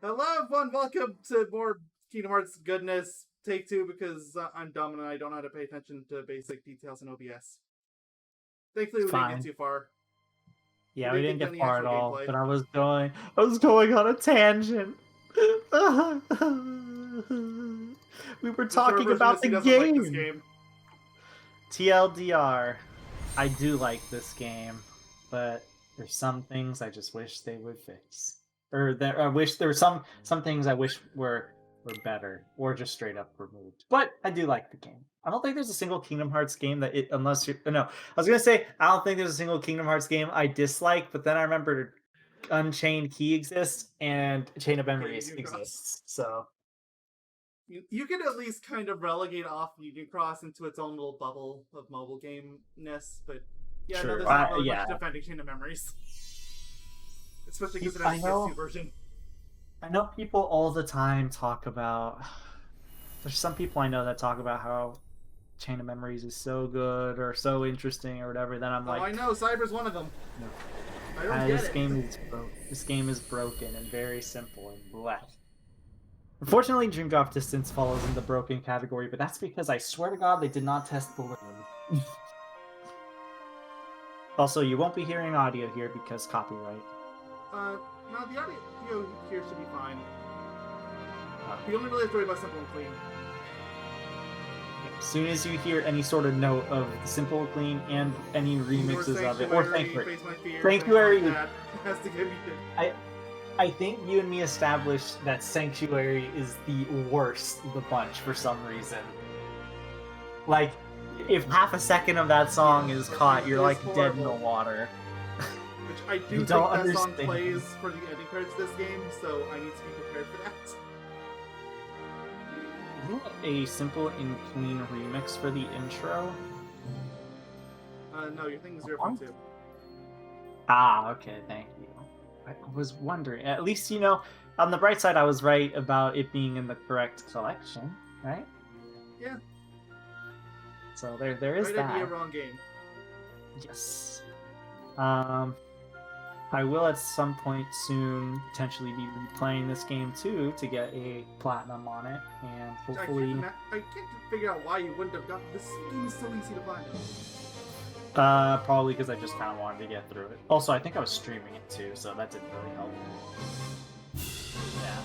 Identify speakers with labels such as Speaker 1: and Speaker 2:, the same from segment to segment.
Speaker 1: Hello, everyone. Welcome to more Kingdom Hearts goodness. Take two because I'm dumb and I don't know how to pay attention to basic details in OBS. Thankfully,
Speaker 2: It's
Speaker 1: we didn't get
Speaker 2: fine.
Speaker 1: too far.
Speaker 2: Yeah,
Speaker 1: We
Speaker 2: we
Speaker 1: didn't
Speaker 2: didn't
Speaker 1: get to
Speaker 2: get
Speaker 1: any
Speaker 2: far at
Speaker 1: actual
Speaker 2: all,
Speaker 1: gameplay.
Speaker 2: but I was going on a tangent. We were
Speaker 1: The short
Speaker 2: talking
Speaker 1: version is
Speaker 2: about
Speaker 1: he
Speaker 2: the
Speaker 1: doesn't like this
Speaker 2: game.
Speaker 1: game.
Speaker 2: TLDR, I do like this game, but there's some things I just wish they would fix, or that I wish there were some things I wish were better, or just straight up removed. But I do like the game. I don't think there's a single Kingdom Hearts game that unless you no, I was gonna say I don't think there's a single Kingdom Hearts game I dislike, but then I remembered Unchained Key exists and Chain of
Speaker 1: Okay,
Speaker 2: Memories
Speaker 1: Union Cross.
Speaker 2: exists. So
Speaker 1: You could at least kind of relegate off Union Cross into its own little bubble of mobile game-ness, but yeah, no,
Speaker 2: true.
Speaker 1: there's not really
Speaker 2: Yeah,
Speaker 1: much defending Chain of Memories. Especially because it
Speaker 2: I
Speaker 1: has a
Speaker 2: know.
Speaker 1: PS2 version.
Speaker 2: I know people all the time talk about. There's some people I know that talk about how Chain of Memories is so good or so interesting or whatever. Then I'm
Speaker 1: Oh,
Speaker 2: like,
Speaker 1: I know, Cyber's one of them.
Speaker 2: no.
Speaker 1: I don't get
Speaker 2: This
Speaker 1: it.
Speaker 2: game is this game is broken and very simple and bleh. Unfortunately, Dream Drop Distance falls in the broken category, but that's because I swear to God they did not test the limit. Also, you won't be hearing audio here because copyright.
Speaker 1: No, the audio here should be fine. You only really have to worry about Simple and Clean.
Speaker 2: As soon as you hear any sort of note of Simple Clean and any remixes of it, or Sanctuary. Sanctuary
Speaker 1: has to give you
Speaker 2: I think you and me established that Sanctuary is the worst of the bunch for some reason. Like, if half a second of that song is caught, you're like dead in the water.
Speaker 1: Which I do think that song plays for the ending credits of this game, so I need to be prepared for that.
Speaker 2: A Simple and Clean remix for the intro?
Speaker 1: No, you're thinking 0.2.
Speaker 2: Ah, okay, thank you. I was wondering. At least, on the bright side, I was right about it being in the correct selection, right?
Speaker 1: Yeah.
Speaker 2: So there is
Speaker 1: right
Speaker 2: that.
Speaker 1: Idea, wrong game.
Speaker 2: Yes. I will at some point soon potentially be replaying this game too to get a platinum on it, and hopefully.
Speaker 1: I can't figure out why you wouldn't have gotten this game. Is so easy to platinum.
Speaker 2: Probably because I just kind of wanted to get through it. Also, I think I was streaming it too, so that didn't really help. Yeah.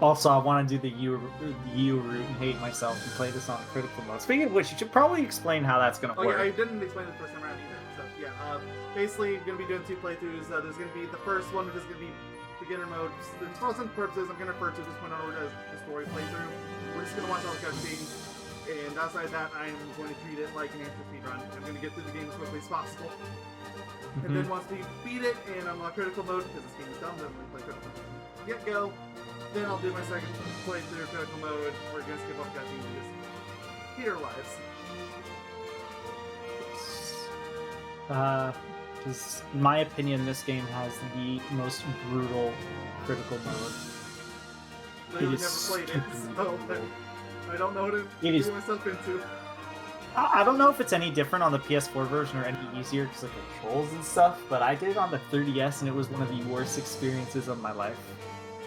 Speaker 2: Also, I want to do the U route and hate myself and play this on critical mode. Speaking of which, you should probably explain how that's going to work.
Speaker 1: Yeah, I didn't explain it the first time around either. So yeah, basically, going to be doing 2 playthroughs. There's going to be the first one, which is going to be beginner mode. For all intents and purposes, I'm going to refer to this point over as the story playthrough. We're just going to watch all the cutscenes. And outside that, I'm going to treat it like an amateur speedrun. I'm going to get through the game as quickly as possible. And then once we beat it and unlock critical mode, because this game is dumb, then we play critical mode. Get go. Then I'll do my second playthrough critical mode. We're going to skip off cutscenes and just beat our lives.
Speaker 2: Because in my opinion, this game has the most brutal critical mode.
Speaker 1: Literally never played it, so I don't know what to get myself into.
Speaker 2: I don't know if it's any different on the PS4 version or any easier because of controls and stuff, but I did it on the 3DS and it was one of the worst experiences of my life.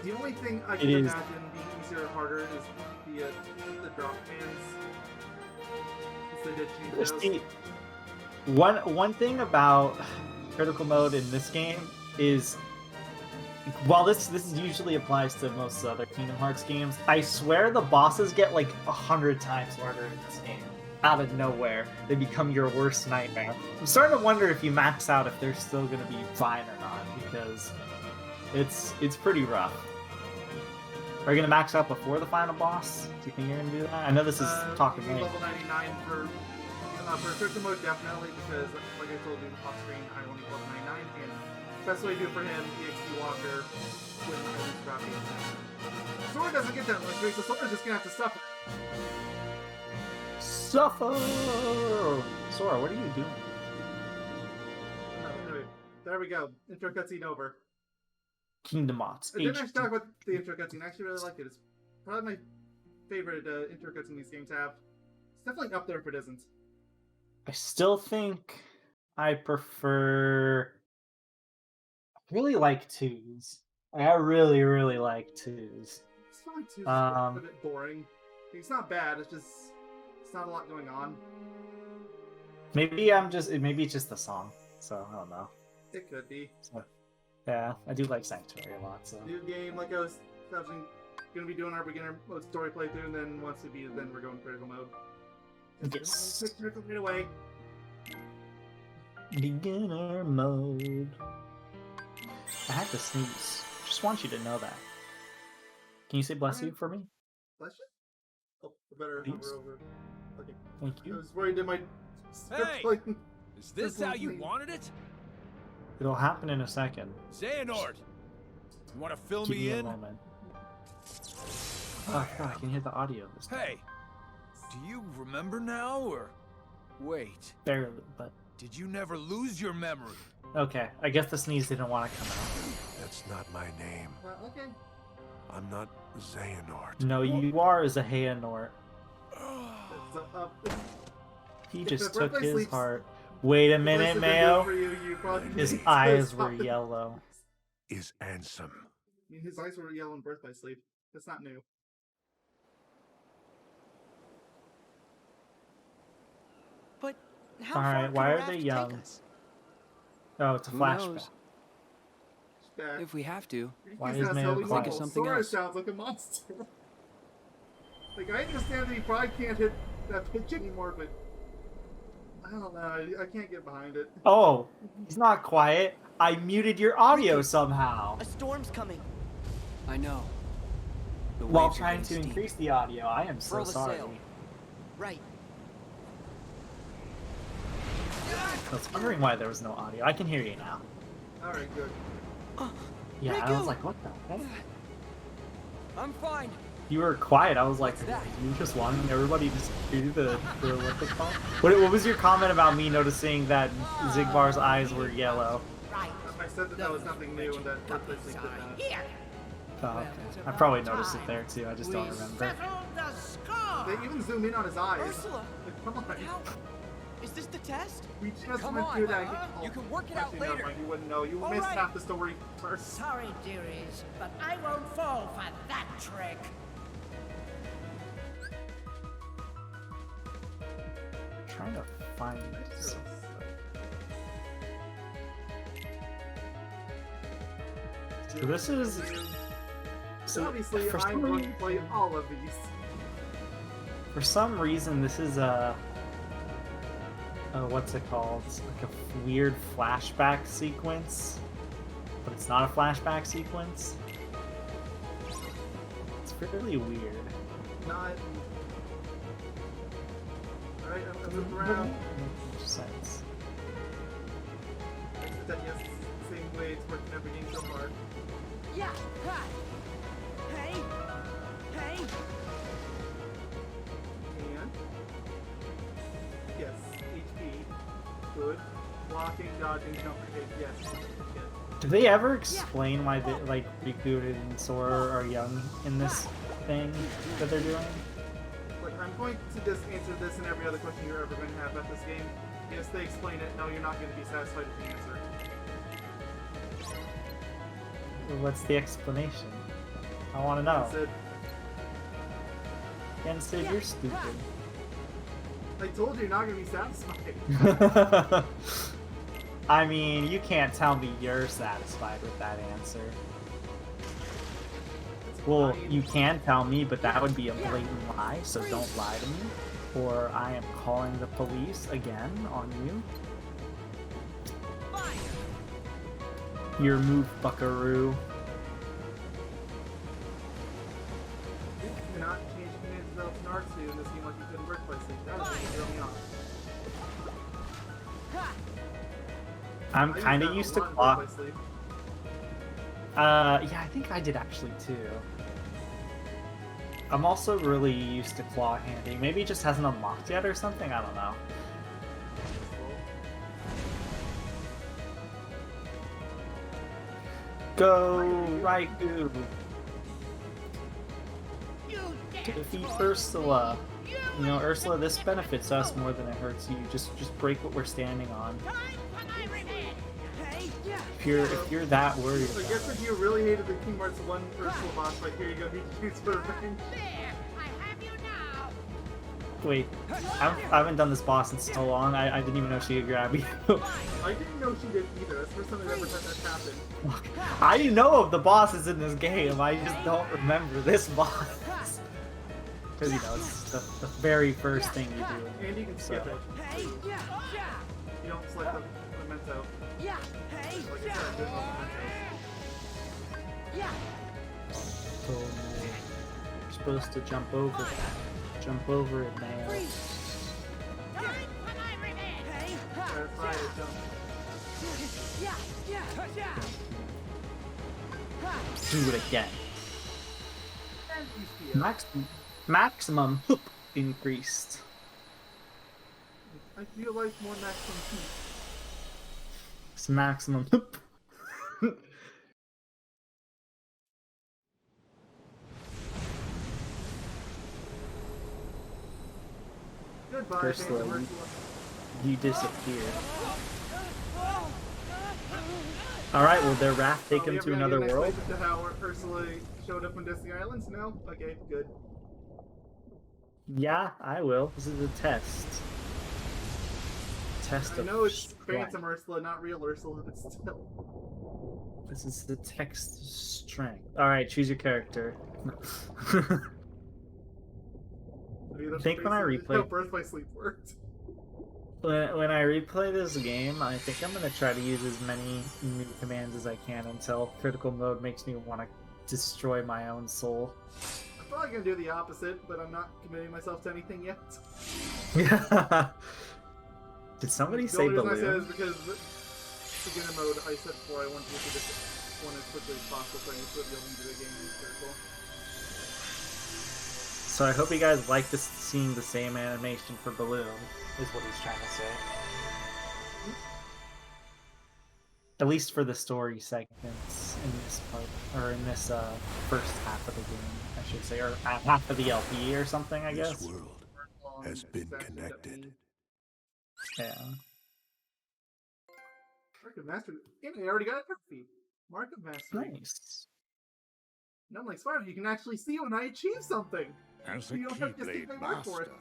Speaker 1: The only thing I can imagine being easier or harder is the drop commands. Since they did change those.
Speaker 2: One thing about critical mode in this game is, while this usually applies to most other Kingdom Hearts games, I swear the bosses get like 100 times harder in this game. Out of nowhere, they become your worst nightmare. I'm starting to wonder if you max out if they're still going to be fine or not, because it's pretty rough. Are you going to max out before the final boss? Do you think you're going to do that? I know this is talking late.
Speaker 1: Level 99 for critical mode, definitely, because like I told you off screen, I only level 99, and best way to do it for him, EXP Walker, when I lose crappy. Sora doesn't get that luxury, so Sora's just gonna have to suffer.
Speaker 2: Suffer! Sora, what are you doing?
Speaker 1: Anyway, there we go. Intro cutscene over.
Speaker 2: Kingdom Hearts.
Speaker 1: I didn't actually talk about the intro cutscene. I actually really liked it. It's probably my favorite intro cutscene these games have. It's definitely up there if it isn't.
Speaker 2: I still think I prefer. I really like 2s. I really, really like twos.
Speaker 1: It's fine too. It's
Speaker 2: Um,
Speaker 1: a bit boring. It's not bad. It's not a lot going on.
Speaker 2: maybe it's just the song. So I don't know.
Speaker 1: It could be.
Speaker 2: So, yeah, I do like Sanctuary a lot. So
Speaker 1: New game, like I was gonna be doing our beginner mode story playthrough, and then once we beat it, then we're going critical mode.
Speaker 2: yes,
Speaker 1: Quick critical right away.
Speaker 2: beginner mode. I had to sneeze. Just want you to know that. Can you say bless you for me?
Speaker 1: Bless you? Oh, better
Speaker 2: Please.
Speaker 1: hover over. Okay.
Speaker 2: Thank
Speaker 1: I
Speaker 2: you.
Speaker 1: was worried that my
Speaker 3: Hey!
Speaker 1: playing.
Speaker 3: Is this how you wanted it?
Speaker 2: It'll happen in a second.
Speaker 3: Xehanort! You want to fill
Speaker 2: Give
Speaker 3: me
Speaker 2: me a
Speaker 3: in?
Speaker 2: moment. Oh god, I can hear the audio this time.
Speaker 3: Hey! Do you remember now, or... Wait,
Speaker 2: Barely, but
Speaker 3: did you never lose your memory?
Speaker 2: okay. I guess the sneeze didn't want to come out.
Speaker 4: That's not my name.
Speaker 1: Okay.
Speaker 4: I'm not Xehanort.
Speaker 2: No, you are Xehanort.
Speaker 1: So,
Speaker 2: He
Speaker 1: If
Speaker 2: just
Speaker 1: the
Speaker 2: took
Speaker 1: birthday
Speaker 2: his
Speaker 1: sleeps-
Speaker 2: heart. Wait a
Speaker 1: if
Speaker 2: minute,
Speaker 1: this had been
Speaker 2: Mayo.
Speaker 1: for you probably
Speaker 2: His
Speaker 1: need to
Speaker 2: eyes
Speaker 1: stop
Speaker 2: were
Speaker 1: it.
Speaker 2: yellow.
Speaker 4: Is Ansem.
Speaker 1: I mean, his eyes were yellow in Birth by Sleep. That's not new.
Speaker 5: But how
Speaker 2: All
Speaker 5: far
Speaker 2: right,
Speaker 5: can
Speaker 2: why
Speaker 5: a
Speaker 2: are
Speaker 5: raft
Speaker 2: they
Speaker 5: take
Speaker 2: young?
Speaker 5: us?
Speaker 2: Oh, it's a
Speaker 5: Who
Speaker 2: flashback.
Speaker 5: knows?
Speaker 1: It's bad.
Speaker 5: If we have to.
Speaker 2: Why
Speaker 1: Because
Speaker 2: is
Speaker 1: that's
Speaker 2: Mayo
Speaker 1: how we
Speaker 2: quiet?
Speaker 1: know.
Speaker 5: Something
Speaker 1: Sora
Speaker 5: else.
Speaker 1: sounds like a monster. Like, I understand that he probably can't hit that pitch anymore, but I don't know. I can't get behind it.
Speaker 2: Oh, he's not quiet. I muted your audio somehow
Speaker 6: A storm's coming.
Speaker 5: I know. The
Speaker 2: while
Speaker 5: waves are
Speaker 2: trying to
Speaker 5: getting steep.
Speaker 2: increase the audio. I am so
Speaker 5: Furl the
Speaker 2: sorry.
Speaker 5: sail.
Speaker 6: Right.
Speaker 2: I was wondering why there was no audio. I can hear you now.
Speaker 1: Alright, good.
Speaker 2: Yeah, I
Speaker 5: Riku!
Speaker 2: was like, what the heck?
Speaker 5: I'm fine.
Speaker 2: You were quiet. I was like,
Speaker 5: What's that?
Speaker 2: you just wanting everybody to do the what's it called? What was your comment about me noticing that Zigbar's eyes were yellow?
Speaker 6: Right.
Speaker 1: I said that was nothing new and that Birth by Sleep did that.
Speaker 6: Here.
Speaker 2: Oh, okay. I probably noticed it there too. I just don't remember.
Speaker 6: Settle the score.
Speaker 1: They even zoom in on his eyes.
Speaker 5: Ursula!
Speaker 1: Like, come on.
Speaker 5: How? Is this the test?
Speaker 1: We just
Speaker 5: Come
Speaker 1: went
Speaker 5: on,
Speaker 1: through that.
Speaker 5: you can work it out
Speaker 1: Actually, never
Speaker 5: later.
Speaker 1: mind, you wouldn't know. You
Speaker 5: All
Speaker 1: missed
Speaker 5: right.
Speaker 1: half the story first.
Speaker 6: Sorry, dearies, but I won't fall for that trick.
Speaker 2: I'm trying to find this. So this is. So
Speaker 1: Obviously,
Speaker 2: for
Speaker 1: I'm
Speaker 2: some
Speaker 1: going to
Speaker 2: reason-
Speaker 1: play all of these.
Speaker 2: For some reason, this is a what's it called? It's like a weird flashback sequence, but it's not a flashback sequence. It's really weird.
Speaker 1: Not. Alright, I'm moving around.
Speaker 2: Makes sense.
Speaker 1: That, yes, same way it's working every game so far.
Speaker 5: Yeah. Ha. Hey. Hey.
Speaker 1: And. Yes, HP. Good. Blocking, dodging, jumping, yes. Yes.
Speaker 2: Do they ever explain why they, like Riku and Sora are young in this thing that they're doing?
Speaker 1: Like, I'm going to just answer this and every other question you're ever going to have about this game. Yes, they explain it. No, you're not going to be satisfied with the answer.
Speaker 2: What's the explanation? I want to know.
Speaker 1: I said,
Speaker 2: Ken said you're stupid.
Speaker 1: I told you you're not going to be satisfied.
Speaker 2: I mean, you can't tell me you're satisfied with that answer.
Speaker 1: It's
Speaker 2: Well,
Speaker 1: fine.
Speaker 2: you can tell me, but that would be a blatant lie, so don't lie to me. Or I am calling the police again on you. Your move, buckaroo.
Speaker 1: You cannot change commands without Naruto in this game like you could in Birth by Sleep. That was really off.
Speaker 2: I'm
Speaker 1: I
Speaker 2: kind
Speaker 1: used
Speaker 2: of
Speaker 1: that
Speaker 2: used
Speaker 1: a
Speaker 2: to
Speaker 1: lot in
Speaker 2: claw.
Speaker 1: Birth by Sleep.
Speaker 2: Yeah, I think I did actually too. I'm also really used to claw handing. Maybe it just hasn't unlocked yet or something. I don't know. Go, Raikou!
Speaker 6: You
Speaker 2: Defeat Ursula. You know, Ursula, this benefits us more than it hurts you. Just break what we're standing on.
Speaker 6: Time for my revenge.
Speaker 5: Hey. Yeah.
Speaker 2: if you're that worried,
Speaker 1: I
Speaker 2: about
Speaker 1: guess
Speaker 2: it.
Speaker 1: if you really hated the Kingdom Hearts 1 Ursula boss fight, here you go, he shoots for revenge.
Speaker 6: There, I have you now.
Speaker 2: Wait, I haven't done this boss in so long. I didn't even know she could grab you.
Speaker 1: I didn't know she did either. That's the first time I've ever had that happen.
Speaker 2: I didn't know of the bosses in this game. I just don't remember this boss. Because you know it's the very first thing you do.
Speaker 1: And you can skip
Speaker 2: So.
Speaker 1: it.
Speaker 5: Hey! Yeah!
Speaker 1: You don't select the memento.
Speaker 5: Yeah! Hey!
Speaker 1: Like I said, there's no mementos.
Speaker 5: Yeah!
Speaker 2: So you're supposed to jump over that. Jump over it, man.
Speaker 5: Freeze!
Speaker 6: Time for my revenge.
Speaker 5: Hey!
Speaker 1: That's why I don't.
Speaker 5: Yeah! Yeah!
Speaker 2: Do it again.
Speaker 1: And he's
Speaker 2: Maximum hoop increased.
Speaker 1: I feel like more maximum heat.
Speaker 2: It's maximum hoop.
Speaker 1: Goodbye,
Speaker 2: Ursula,
Speaker 1: Phantom Ursula.
Speaker 2: You disappeared. Alright, will their wrath take him to another world?
Speaker 1: To how Ursula showed up on Disney Islands? No? Okay, good.
Speaker 2: Yeah, I will. This is a test. Test
Speaker 1: I
Speaker 2: of
Speaker 1: know it's
Speaker 2: strength.
Speaker 1: Phantom Ursula, not real Ursula, but still.
Speaker 2: This is the text of strength. Alright, choose your character. I think when I replay-
Speaker 1: how Birth by Sleep worked.
Speaker 2: When I replay this game, I think I'm gonna try to use as many new commands as I can until critical mode makes me want to destroy my own soul.
Speaker 1: I'm probably gonna do the opposite, but I'm not committing myself to anything yet.
Speaker 2: Did somebody
Speaker 1: The
Speaker 2: say
Speaker 1: only reason I said
Speaker 2: balloon?
Speaker 1: is because beginner mode, I said before I want to get to this one as quickly as possible, so I can still be able to do the game in circle.
Speaker 2: So I hope you guys like this, seeing the same animation for balloon, is what he's trying to say. At least for the story segments in this part, or in this first half of the game, I should say, or half of the LP or something, I
Speaker 4: This
Speaker 2: guess.
Speaker 4: world
Speaker 1: Long
Speaker 4: has been
Speaker 1: extension that
Speaker 4: connected.
Speaker 1: means-
Speaker 2: Yeah.
Speaker 1: Mark of Mastery. Yeah, I already got a trophy. Mark of Mastery.
Speaker 2: Nice.
Speaker 1: And I'm like, Spider, you can actually see when I achieve something.
Speaker 7: As a
Speaker 1: You don't have to stick
Speaker 7: Keyblade
Speaker 1: my word for
Speaker 7: master,
Speaker 1: it.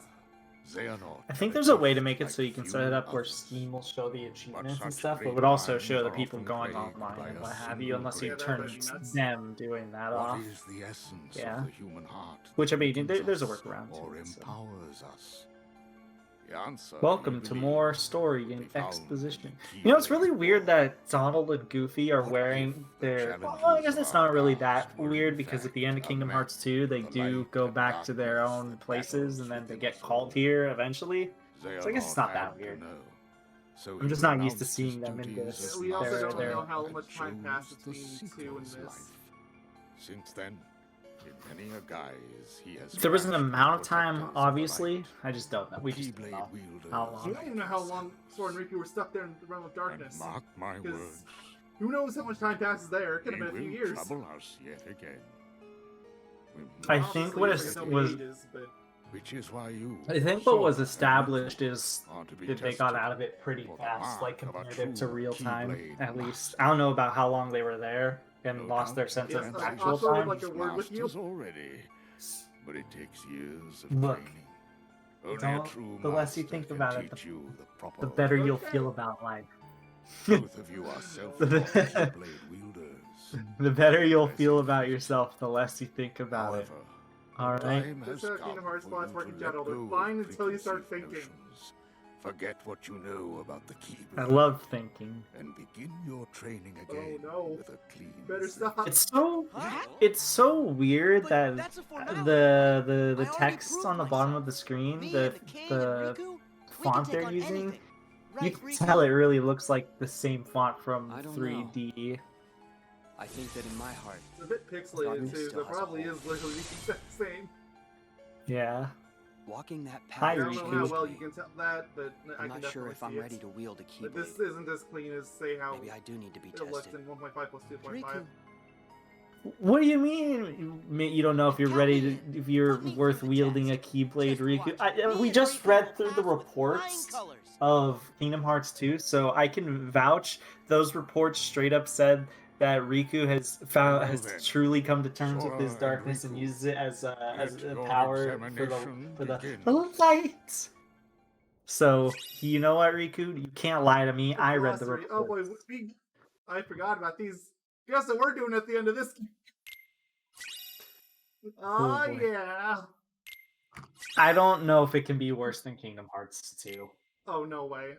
Speaker 7: Xehanort
Speaker 2: I think
Speaker 7: had
Speaker 2: there's a way to
Speaker 7: just
Speaker 2: make it
Speaker 7: like
Speaker 2: so you can
Speaker 7: few
Speaker 2: set it up where
Speaker 7: others.
Speaker 2: Steam will show the achievements and
Speaker 7: such
Speaker 2: stuff, but
Speaker 7: great
Speaker 2: would also
Speaker 7: minds
Speaker 2: show the
Speaker 7: are
Speaker 2: people
Speaker 7: often
Speaker 2: going
Speaker 7: plagued
Speaker 2: online
Speaker 7: by
Speaker 2: and
Speaker 7: a
Speaker 2: what have you,
Speaker 7: single
Speaker 2: unless you
Speaker 1: great
Speaker 2: turn
Speaker 1: that'd be nuts.
Speaker 2: them doing that
Speaker 7: What
Speaker 2: off.
Speaker 7: is the essence
Speaker 2: Yeah.
Speaker 7: of the human heart that
Speaker 2: Which, I mean,
Speaker 7: weakens
Speaker 2: there's a
Speaker 7: us
Speaker 2: workaround to
Speaker 7: or
Speaker 2: it, so.
Speaker 7: empowers us? The answer,
Speaker 2: Welcome
Speaker 7: you
Speaker 2: to
Speaker 7: believe,
Speaker 2: more story
Speaker 7: will
Speaker 2: and
Speaker 7: be found
Speaker 2: exposition.
Speaker 7: in
Speaker 2: You know, it's really
Speaker 7: Keyblade
Speaker 2: weird
Speaker 7: lore.
Speaker 2: that Donald and Goofy are
Speaker 7: What
Speaker 2: wearing
Speaker 7: if the
Speaker 2: their.
Speaker 7: challenges
Speaker 2: Well, I guess it's
Speaker 7: of
Speaker 2: not
Speaker 7: our
Speaker 2: really
Speaker 7: past
Speaker 2: that
Speaker 7: were in
Speaker 2: weird because at the end of
Speaker 7: fact
Speaker 2: Kingdom
Speaker 7: a
Speaker 2: Hearts
Speaker 7: map
Speaker 2: 2, they
Speaker 7: of the
Speaker 2: do
Speaker 7: light
Speaker 2: go
Speaker 7: and
Speaker 2: back to their
Speaker 7: darkness
Speaker 2: own
Speaker 7: that
Speaker 2: places and then
Speaker 7: battles
Speaker 2: they
Speaker 7: within
Speaker 2: get
Speaker 7: us
Speaker 2: called
Speaker 7: all.
Speaker 2: here eventually. So I guess it's not
Speaker 7: Xehanort
Speaker 2: that
Speaker 7: had to
Speaker 2: weird.
Speaker 7: know, so
Speaker 2: I'm just
Speaker 7: he
Speaker 2: not used to
Speaker 7: renounced
Speaker 2: seeing
Speaker 7: his
Speaker 2: them in
Speaker 7: duties
Speaker 2: this.
Speaker 7: as
Speaker 1: We also
Speaker 7: master
Speaker 1: don't know how
Speaker 7: and
Speaker 1: much time
Speaker 7: chose
Speaker 1: passed
Speaker 7: the
Speaker 1: between 2 and
Speaker 7: seeker's
Speaker 1: this.
Speaker 7: life. Since then, in many a guise, he has
Speaker 2: There was an
Speaker 7: flashed
Speaker 2: amount of
Speaker 7: the
Speaker 2: time,
Speaker 7: protectors of the
Speaker 2: obviously.
Speaker 7: light.
Speaker 2: I just don't know. We just don't
Speaker 7: Keyblade
Speaker 2: know
Speaker 7: wielders
Speaker 2: how long.
Speaker 1: You don't even know how long Sora and Riku were stuck there in the realm of
Speaker 7: And
Speaker 1: darkness.
Speaker 7: mark my
Speaker 1: 'Cause
Speaker 7: words,
Speaker 1: Who knows how much time passes there? It could
Speaker 7: he
Speaker 1: have been a few
Speaker 7: will
Speaker 1: years.
Speaker 7: trouble us yet again. We
Speaker 2: I
Speaker 7: must
Speaker 2: think
Speaker 1: Obviously,
Speaker 2: what
Speaker 1: it's
Speaker 2: is-
Speaker 1: like no
Speaker 2: was-
Speaker 1: ages, but
Speaker 7: which is why you.
Speaker 2: I think what was
Speaker 7: Sora, and
Speaker 2: established
Speaker 7: Riku
Speaker 2: is
Speaker 7: are to be
Speaker 2: that they got
Speaker 7: tested
Speaker 2: out of it pretty
Speaker 7: for the
Speaker 2: fast, like
Speaker 7: mark of a
Speaker 2: comparative to
Speaker 7: true
Speaker 2: real time,
Speaker 7: Keyblade
Speaker 2: at least.
Speaker 7: master.
Speaker 2: I don't know about how long they were there and
Speaker 7: No
Speaker 2: lost their
Speaker 7: doubt
Speaker 2: sense
Speaker 7: the
Speaker 2: of
Speaker 1: Yes,
Speaker 7: answer
Speaker 2: actual
Speaker 7: is
Speaker 1: also
Speaker 2: time.
Speaker 1: like a word with you.
Speaker 7: masters already, but it takes years of
Speaker 2: Look,
Speaker 7: training. Only
Speaker 2: don't-
Speaker 7: a true
Speaker 2: the less you
Speaker 7: master
Speaker 2: think
Speaker 7: can
Speaker 2: about it,
Speaker 7: teach you the proper
Speaker 2: The better you'll
Speaker 1: Okay.
Speaker 2: feel about life.
Speaker 7: Both of you are self-taught Keyblade wielders.
Speaker 2: The better you'll feel about yourself, the less you think about it.
Speaker 7: However,
Speaker 2: All
Speaker 7: the
Speaker 2: right.
Speaker 7: time has
Speaker 1: That's how Kingdom
Speaker 7: come
Speaker 1: Hearts
Speaker 7: for
Speaker 1: Plat's
Speaker 7: you
Speaker 1: working
Speaker 7: to let
Speaker 1: title. They're
Speaker 7: go of
Speaker 1: fine until you start
Speaker 7: preconceived
Speaker 1: thinking.
Speaker 7: notions. Forget what you know about the Keyblade.
Speaker 2: I love thinking.
Speaker 7: And begin your training
Speaker 1: Oh,
Speaker 7: again
Speaker 1: no.
Speaker 7: with a clean
Speaker 1: Better
Speaker 7: slate.
Speaker 1: stop.
Speaker 2: It's so weird
Speaker 5: But
Speaker 2: that
Speaker 5: that's a formality.
Speaker 2: the
Speaker 5: I already
Speaker 2: text
Speaker 5: proved
Speaker 2: on the bottom
Speaker 5: myself.
Speaker 2: of the screen,
Speaker 5: Me
Speaker 2: the
Speaker 5: and the king and Riku, we can
Speaker 2: font
Speaker 5: take
Speaker 2: they're
Speaker 5: on
Speaker 2: using,
Speaker 5: anything.
Speaker 2: you
Speaker 5: Right,
Speaker 2: can
Speaker 5: Riku?
Speaker 2: tell it really looks like the same font from
Speaker 5: I don't
Speaker 2: 3D.
Speaker 5: I think that in my heart,
Speaker 1: It's a bit pixelated
Speaker 5: Darkness
Speaker 1: too,
Speaker 5: still
Speaker 1: so it
Speaker 5: has a
Speaker 1: probably
Speaker 5: hole.
Speaker 1: is literally the exact same.
Speaker 2: Yeah.
Speaker 5: walking that
Speaker 2: Hi,
Speaker 5: path.
Speaker 1: I don't know how
Speaker 2: Riku.
Speaker 1: well you can tell that, but I
Speaker 5: I'm
Speaker 1: can
Speaker 5: not sure
Speaker 1: definitely
Speaker 5: if I'm
Speaker 1: see
Speaker 5: ready
Speaker 1: it.
Speaker 5: to wield a
Speaker 1: But
Speaker 5: keyblade.
Speaker 1: this isn't as clean as say how
Speaker 5: Maybe I do need to be
Speaker 1: it looks
Speaker 5: tested.
Speaker 1: in 1.5 plus 2.5.
Speaker 5: Riku,
Speaker 2: What do you mean? You don't know if you're ready to, if you're worth wielding a Keyblade, Riku? We just read through the reports of Kingdom Hearts 2, so I can vouch. Those reports straight up said that Riku has truly come to terms with his
Speaker 7: Sora and
Speaker 2: darkness and
Speaker 7: Riku,
Speaker 2: uses it as a
Speaker 7: let your
Speaker 2: power for
Speaker 7: examination
Speaker 2: the
Speaker 7: begin.
Speaker 2: light. So you know what, Riku? You can't lie to me. I read the
Speaker 1: Glossary.
Speaker 2: report.
Speaker 1: Oh boy, I forgot about these. Guess what we're doing at the end of this? Oh
Speaker 2: boy.
Speaker 1: yeah.
Speaker 2: I don't know if it can be worse than Kingdom Hearts 2.
Speaker 1: Oh no way.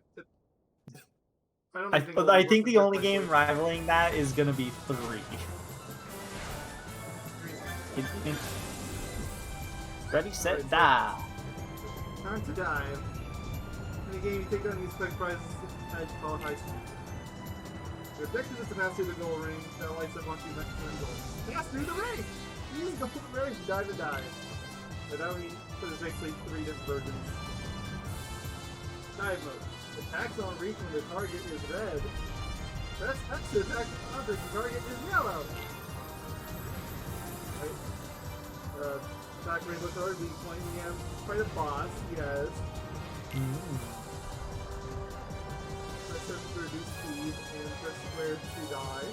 Speaker 1: I don't
Speaker 2: I
Speaker 1: even think. It'll be
Speaker 2: I
Speaker 1: worse
Speaker 2: think
Speaker 1: than
Speaker 2: the
Speaker 1: Death
Speaker 2: only
Speaker 1: by
Speaker 2: game
Speaker 1: Switch.
Speaker 2: rivaling that is gonna be 3. Ready, set, die.
Speaker 1: Time to dive. In the game, you take on these quick prizes as called high school. Your objective is to pass through the goal ring that lights up once you next to the goal. Pass through the ring! Use the ring to dive and dive. But that means there's actually 3 different versions. Dive mode. Attacks on reach when the target is red. Press X to attack the object the target is yellow. Right. Attack rainbow color, weak point, we have fight a boss, yes. Press X to reduce speed, and press square to die.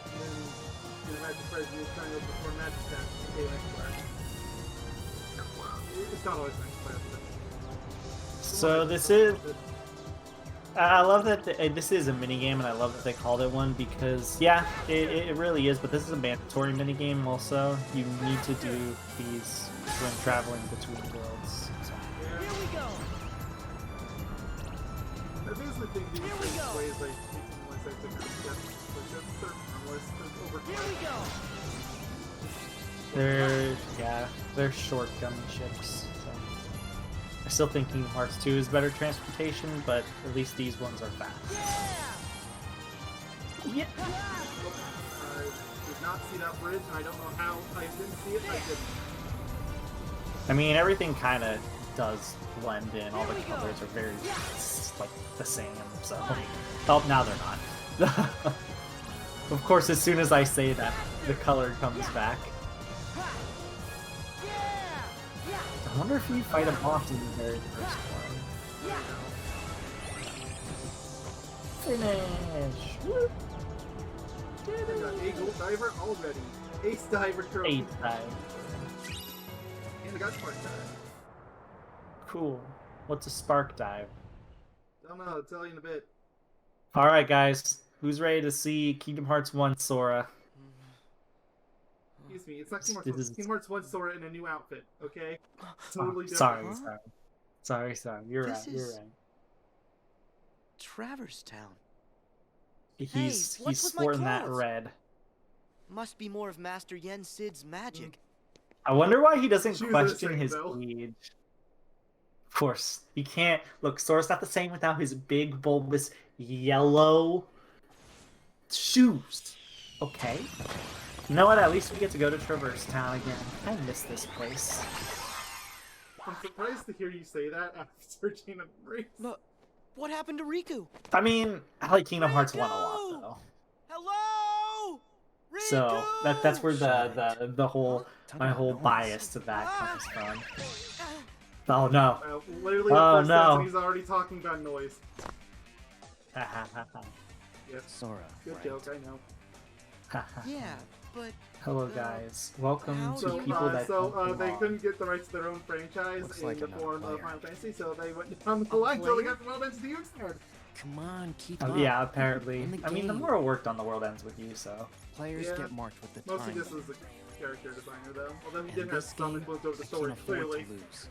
Speaker 1: And then get a magic prize, use triangle before magic attack, okay, next class. It's not always next class, but...
Speaker 2: So this is. I love that this is a minigame, and I love that they called it one because, yeah, it really is, but this is a mandatory minigame also. You need to do these when traveling between worlds. So.
Speaker 1: Yeah.
Speaker 6: Here we go.
Speaker 1: I basically think these ways like taking one side to kind of get like they're harmless, they're
Speaker 6: Here we go.
Speaker 2: They're short gummy ships. So. I still think Kingdom Hearts 2 is better transportation, but at least these ones are fast. Yeah.
Speaker 1: I did not see that bridge, and I don't know how I didn't see it. I didn't.
Speaker 2: I mean, everything kind of does blend in. All the colors are very like the same. So, oh, now they're not. Of course, as soon as I say that, the color comes back. I wonder if you fight a boss in the very first one. Finish! Woo.
Speaker 1: I got a gold diver already. Ace diver trophy.
Speaker 2: 8 dive.
Speaker 1: And I got spark dive.
Speaker 2: Cool. What's a spark dive?
Speaker 1: Don't know. I'll tell you in a bit.
Speaker 2: Alright, guys. Who's ready to see Kingdom Hearts 1 Sora?
Speaker 1: Excuse me. It's not Kingdom Hearts 1. It's Kingdom Hearts 1 Sora in a new outfit. Okay. Totally different.
Speaker 2: Sorry. You're
Speaker 5: This
Speaker 2: right. You're
Speaker 5: is-
Speaker 2: right.
Speaker 5: Traverse Town.
Speaker 2: He's
Speaker 5: what's with my
Speaker 2: sporting that
Speaker 5: clothes?
Speaker 2: red.
Speaker 5: Must be more of Master Yen Sid's magic.
Speaker 2: I wonder why he doesn't
Speaker 1: Shoes are the
Speaker 2: question
Speaker 1: same,
Speaker 2: his
Speaker 1: though.
Speaker 2: age. Of course, he can't. Look, Sora's not the same without his big, bulbous, yellow shoes. Okay. You know what? At least we get to go to Traverse Town again. I miss this place.
Speaker 1: I'm surprised to hear you say that after Gina Race.
Speaker 5: Look, what happened to Riku?
Speaker 2: I mean, I like Kingdom Hearts 1 a lot,
Speaker 5: Riku!
Speaker 2: though.
Speaker 5: Hello! Riku!
Speaker 2: So that's where the whole my whole bias to that comes from. Oh no!
Speaker 1: Literally, the
Speaker 2: Oh,
Speaker 1: first
Speaker 2: no.
Speaker 1: sentence, he's already talking about noise. Yes.
Speaker 5: Sora.
Speaker 1: Good joke, I know.
Speaker 5: Yeah, but
Speaker 2: Hello, guys. Welcome to
Speaker 1: So,
Speaker 2: people that don't
Speaker 1: they
Speaker 2: belong.
Speaker 1: couldn't get the rights to their own franchise
Speaker 3: Looks
Speaker 1: in
Speaker 3: like
Speaker 1: the
Speaker 3: another
Speaker 1: form of
Speaker 3: player.
Speaker 1: Final Fantasy, so they went down the line until they got the World Ends with You instead.
Speaker 8: Come on, keep
Speaker 2: Oh,
Speaker 8: up.
Speaker 2: yeah, apparently.
Speaker 8: In the
Speaker 2: I mean, the
Speaker 8: game.
Speaker 2: more worked on the world ends with you, so.
Speaker 8: Players
Speaker 1: Yeah.
Speaker 8: get marked with the
Speaker 1: Mostly
Speaker 8: time.
Speaker 1: this is the character designer, though. Although he
Speaker 8: And
Speaker 1: did have
Speaker 8: this
Speaker 1: some
Speaker 8: game,
Speaker 1: influence over the
Speaker 8: I
Speaker 1: story,
Speaker 8: can't afford
Speaker 1: clearly.
Speaker 8: to lose.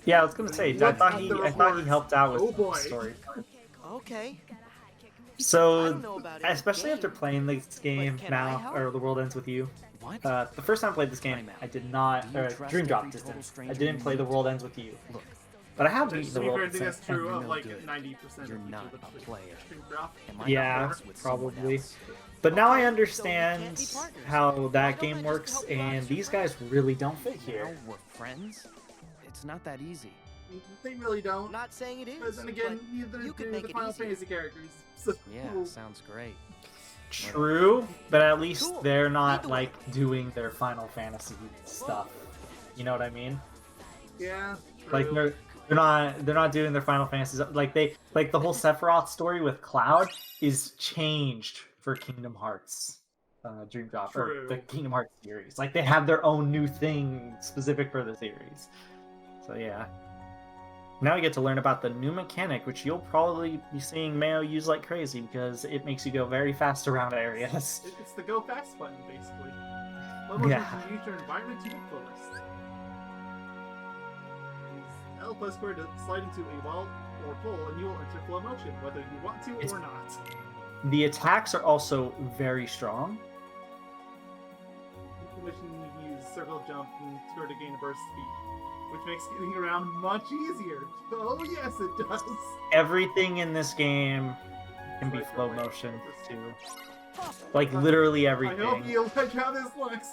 Speaker 2: Yeah, I was gonna say, I
Speaker 1: Look
Speaker 2: thought
Speaker 1: at
Speaker 2: he
Speaker 1: the reports.
Speaker 2: helped out with
Speaker 1: Oh, boy.
Speaker 2: the story.
Speaker 5: okay. I
Speaker 2: So,
Speaker 5: don't know about it.
Speaker 2: especially after
Speaker 5: Game.
Speaker 2: playing this game
Speaker 5: can I
Speaker 2: now,
Speaker 5: help?
Speaker 2: or The World Ends with You.
Speaker 8: What?
Speaker 2: The first time I played this game,
Speaker 8: Time out.
Speaker 2: I did not,
Speaker 8: Do you
Speaker 2: or
Speaker 8: trust
Speaker 2: Dream Drop
Speaker 8: every total
Speaker 2: Distance. I
Speaker 8: stranger
Speaker 2: didn't
Speaker 8: you
Speaker 2: play The
Speaker 8: meet?
Speaker 2: World Ends with You.
Speaker 8: Look,
Speaker 2: But I have
Speaker 1: To
Speaker 2: beaten The
Speaker 1: be fair, I
Speaker 2: World
Speaker 1: think
Speaker 2: Ends.
Speaker 1: that's true
Speaker 8: and
Speaker 1: of
Speaker 8: you're
Speaker 1: like
Speaker 8: good.
Speaker 1: 90%
Speaker 8: You're
Speaker 1: of
Speaker 8: not
Speaker 1: people
Speaker 8: a
Speaker 1: that
Speaker 8: player.
Speaker 1: Dream Drop.
Speaker 8: am I
Speaker 2: Yeah,
Speaker 8: not with someone
Speaker 2: probably.
Speaker 8: else?
Speaker 2: But now I
Speaker 5: Okay, so we can't
Speaker 2: understand
Speaker 5: be partners.
Speaker 2: how
Speaker 5: Why
Speaker 2: that
Speaker 5: don't I
Speaker 2: game
Speaker 5: just
Speaker 2: works,
Speaker 5: help you out
Speaker 2: and
Speaker 5: as your
Speaker 2: these guys really don't fit
Speaker 8: Now
Speaker 2: here.
Speaker 8: we're friends? It's not that easy.
Speaker 1: They really don't.
Speaker 5: Not saying it is.
Speaker 1: But then again,
Speaker 5: but
Speaker 1: neither
Speaker 5: you could
Speaker 1: do
Speaker 5: make
Speaker 1: the
Speaker 5: it
Speaker 1: Final
Speaker 5: easier.
Speaker 1: Fantasy characters. So,
Speaker 8: Yeah, sounds great.
Speaker 2: True, but at least
Speaker 5: Cool.
Speaker 2: they're not
Speaker 5: Either
Speaker 2: like doing their Final Fantasy stuff. You know what I mean?
Speaker 1: Yeah,
Speaker 2: Like
Speaker 1: true.
Speaker 2: they're not doing their Final Fantasy stuff. Like the whole Sephiroth story with Cloud is changed for Kingdom Hearts. Dream Drop or the
Speaker 1: True.
Speaker 2: Kingdom Hearts series. Like they have their own new thing specific for the series. So yeah. Now we get to learn about the new mechanic, which you'll probably be seeing Mayo use like crazy because it makes you go very fast around areas.
Speaker 1: It's the go fast button, basically. Level
Speaker 2: Yeah.
Speaker 1: can use your environment to the fullest. Use L plus square to slide into a wall or pole, and you will enter flow motion, whether you want to or not.
Speaker 2: The attacks are also very strong.
Speaker 1: Mission you can use circle jump and square to gain a burst speed, which makes getting around much easier. Oh yes, it does.
Speaker 2: Everything in this game can be
Speaker 1: Right,
Speaker 2: flow
Speaker 1: right.
Speaker 2: motion too. Like literally
Speaker 1: I hope
Speaker 2: everything.
Speaker 1: you like how this looks.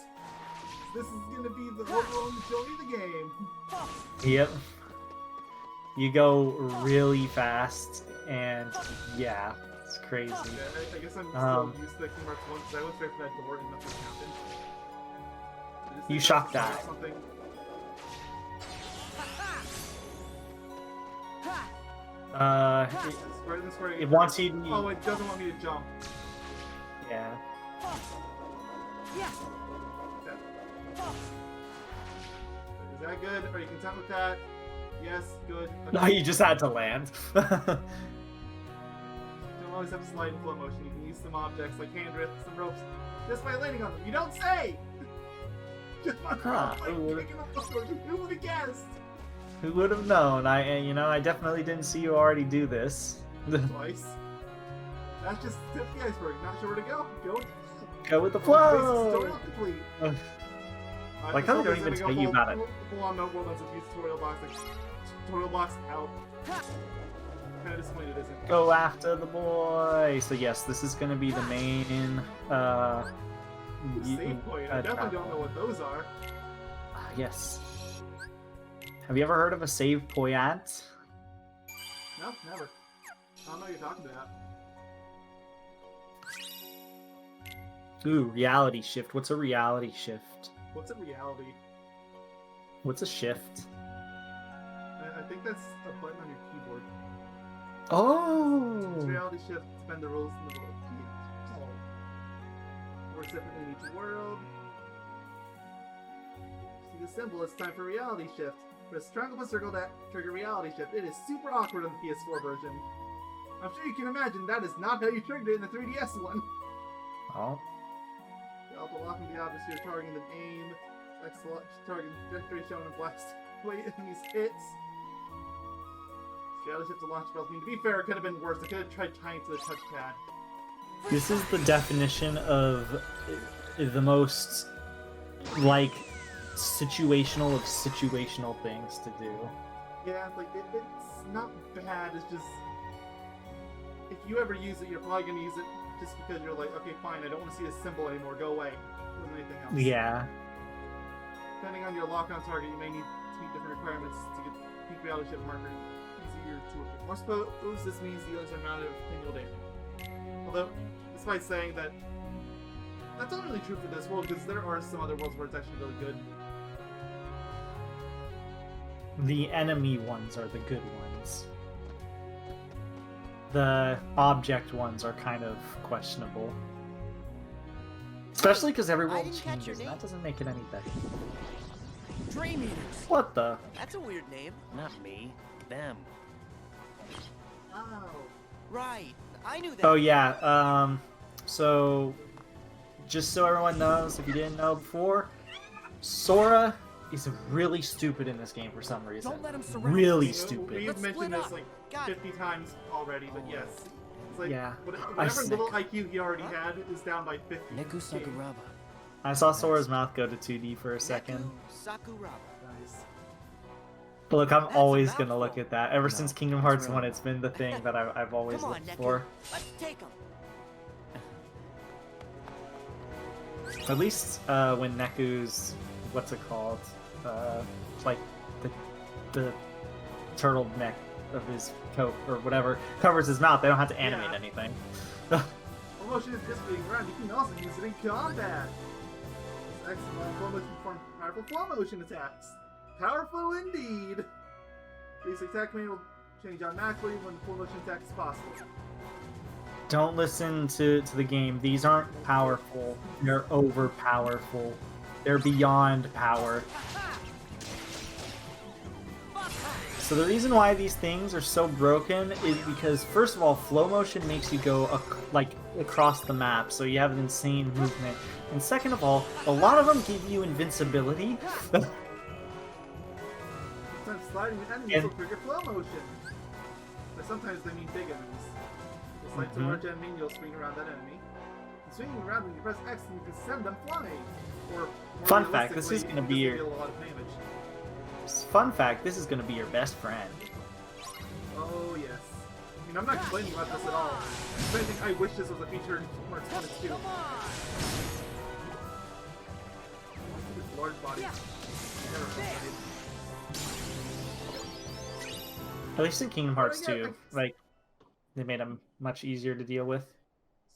Speaker 1: This is gonna be the overall joy of the game.
Speaker 2: Yep. You go really fast, and yeah, it's crazy.
Speaker 1: Yeah, I guess I'm
Speaker 2: Um,
Speaker 1: still used to Kingdom Hearts 1 because I went straight for that door and nothing happened. I just
Speaker 2: You
Speaker 1: think
Speaker 2: shocked
Speaker 1: that's
Speaker 2: that.
Speaker 1: Something. Square,
Speaker 2: It wants you to-
Speaker 1: Oh, it doesn't want me to jump.
Speaker 2: yeah.
Speaker 1: Yeah. Is that good? Are you content with that? Yes, good.
Speaker 2: No, you just had to land.
Speaker 1: You don't always have to slide in flow motion. You can use some objects like hand drifts, some ropes, just by landing on them. You don't say! Just by
Speaker 2: Huh,
Speaker 1: like,
Speaker 2: who would've-
Speaker 1: picking up flow motion. Who would have guessed?
Speaker 2: Who would have known? I definitely didn't see you already do this.
Speaker 1: Twice. That's just tip of the iceberg. Not sure where to go. Go.
Speaker 2: Go with the
Speaker 1: Tutorial
Speaker 2: flow.
Speaker 1: complete.
Speaker 2: Ugh.
Speaker 1: I
Speaker 2: Like how they
Speaker 1: thought
Speaker 2: don't
Speaker 1: this
Speaker 2: even
Speaker 1: was
Speaker 2: tell
Speaker 1: gonna
Speaker 2: you
Speaker 1: go
Speaker 2: about it.
Speaker 1: Full on no world ends with tutorial box. Like, tutorial box out. Kind of disappointed it isn't.
Speaker 2: Go after the boy. So yes, this is gonna be the main.
Speaker 1: Save point. I definitely don't know what those are.
Speaker 2: Yes. Have you ever heard of a save point?
Speaker 1: No, never. I don't know what you're talking about.
Speaker 2: Ooh, reality shift. What's a reality shift?
Speaker 1: What's a reality?
Speaker 2: What's a shift?
Speaker 1: I think that's a button on your keyboard.
Speaker 2: Oh.
Speaker 1: Reality shift, suspend the rules in the world. Works differently in each world. See the symbol, it's time for reality shift. Press triangle plus circle to trigger reality shift. It is super awkward on the PS4 version. I'm sure you can imagine that is not how you triggered it in the 3DS one.
Speaker 2: Oh.
Speaker 1: Alpha locking the objects you're targeting, then aim. Select target trajectory shown in blast. Wait, enemies hits. Reality shift to launch spells. I mean, to be fair, it could have been worse. I could have tried tying to the touchpad.
Speaker 2: This is the definition of the most, like, situational of situational things to do.
Speaker 1: Yeah, like, it's not bad, it's just... If you ever use it, you're probably going to use it just because you're like, okay, fine, I don't want to see this symbol anymore, go away. More than anything else.
Speaker 2: Yeah.
Speaker 1: Depending on your lock-on target, you may need to meet different requirements to get peak reality shift marker easier to appear. Or suppose this means the others are not a single damage. Although, despite saying that, that's not really true for this world, because there are some other worlds where it's actually really good.
Speaker 2: The enemy ones are the good ones. The object ones are kind of questionable. Especially because every
Speaker 5: I
Speaker 2: world
Speaker 5: didn't catch your
Speaker 2: changes, and that
Speaker 5: name.
Speaker 2: doesn't make it any better.
Speaker 8: Dream Eaters.
Speaker 2: What the?
Speaker 5: That's a weird name.
Speaker 8: Not me. Them.
Speaker 1: Oh.
Speaker 5: Right. I knew that.
Speaker 2: Oh yeah, so just so everyone knows, if you didn't know before, Sora is really stupid in this game for some reason.
Speaker 8: Don't let him surround
Speaker 2: Really
Speaker 1: We've
Speaker 2: stupid.
Speaker 8: Let's
Speaker 1: mentioned
Speaker 8: split
Speaker 1: this
Speaker 8: up.
Speaker 1: like
Speaker 5: God.
Speaker 1: 50 times already, but yes. It's like,
Speaker 2: Yeah.
Speaker 1: whatever little IQ he already had is down by 50.
Speaker 8: Neku Sakuraba.
Speaker 2: I saw Sora's mouth go to 2D for a second.
Speaker 5: Neku Sakuraba.
Speaker 1: Nice.
Speaker 2: But look, I'm
Speaker 5: That's a
Speaker 2: always gonna
Speaker 5: mouthful.
Speaker 2: look at that. Ever
Speaker 8: No,
Speaker 2: since Kingdom
Speaker 8: that's
Speaker 2: Hearts
Speaker 8: real.
Speaker 2: 1, it's been the thing that I've always
Speaker 5: Come on,
Speaker 2: looked
Speaker 5: Neku.
Speaker 2: for.
Speaker 5: Let's take him.
Speaker 2: At least when Neku's, what's it called? Like the turtleneck of his coat or whatever covers his mouth, they don't have to animate
Speaker 1: Yeah.
Speaker 2: anything.
Speaker 1: Well, motion is just being around. You can also use it in combat. This excellent flow motion performs powerful flow motion attacks. Powerful indeed. Basic attack command will change automatically when the full motion attack is possible.
Speaker 2: Don't listen to the game. These aren't powerful. They're overpowerful. They're beyond power. So the reason why these things are so broken is because, first of all, flow motion makes you go across the map, so you have an insane movement. And second of all, a lot of them give you invincibility.
Speaker 1: Sometimes sliding enemies will trigger flow motion. But sometimes they mean big enemies. Just like to a large enemy, you'll swing around that enemy. And swinging around when you press X, and you can send them flying. Or more
Speaker 2: Fun fact, this is
Speaker 1: realistically,
Speaker 2: going to be
Speaker 1: you
Speaker 2: your...
Speaker 1: deal a lot of damage.
Speaker 2: Fun fact, this is going to be your best friend.
Speaker 1: Oh, yes. I mean, I'm not complaining about this at all. If anything, I wish this was a feature in Kingdom Hearts 1 and 2. This large body. Never complained.
Speaker 2: At least in Kingdom Hearts 2, like, they made them much easier to deal with.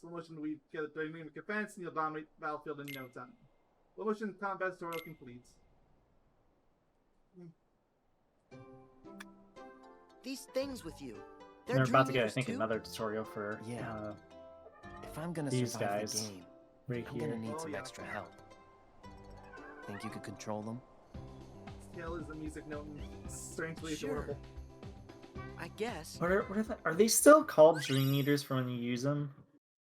Speaker 1: Slow motion, we get a dynamic defense, and you'll dominate the battlefield in no time. Slow motion combat tutorial complete.
Speaker 5: These things with you.
Speaker 2: They're about to get, I
Speaker 5: Dream
Speaker 2: think,
Speaker 5: Eaters too?
Speaker 2: another tutorial for
Speaker 8: If I'm gonna
Speaker 2: these
Speaker 8: survive
Speaker 2: guys
Speaker 8: the game,
Speaker 2: right
Speaker 8: I'm
Speaker 2: here.
Speaker 8: gonna need
Speaker 1: Oh,
Speaker 8: some
Speaker 1: yeah.
Speaker 8: extra help. Think you could control them?
Speaker 1: Scale is the music note and strangely
Speaker 5: Sure.
Speaker 1: adorable.
Speaker 5: I guess.
Speaker 2: Are they still called Dream Eaters for when you use them?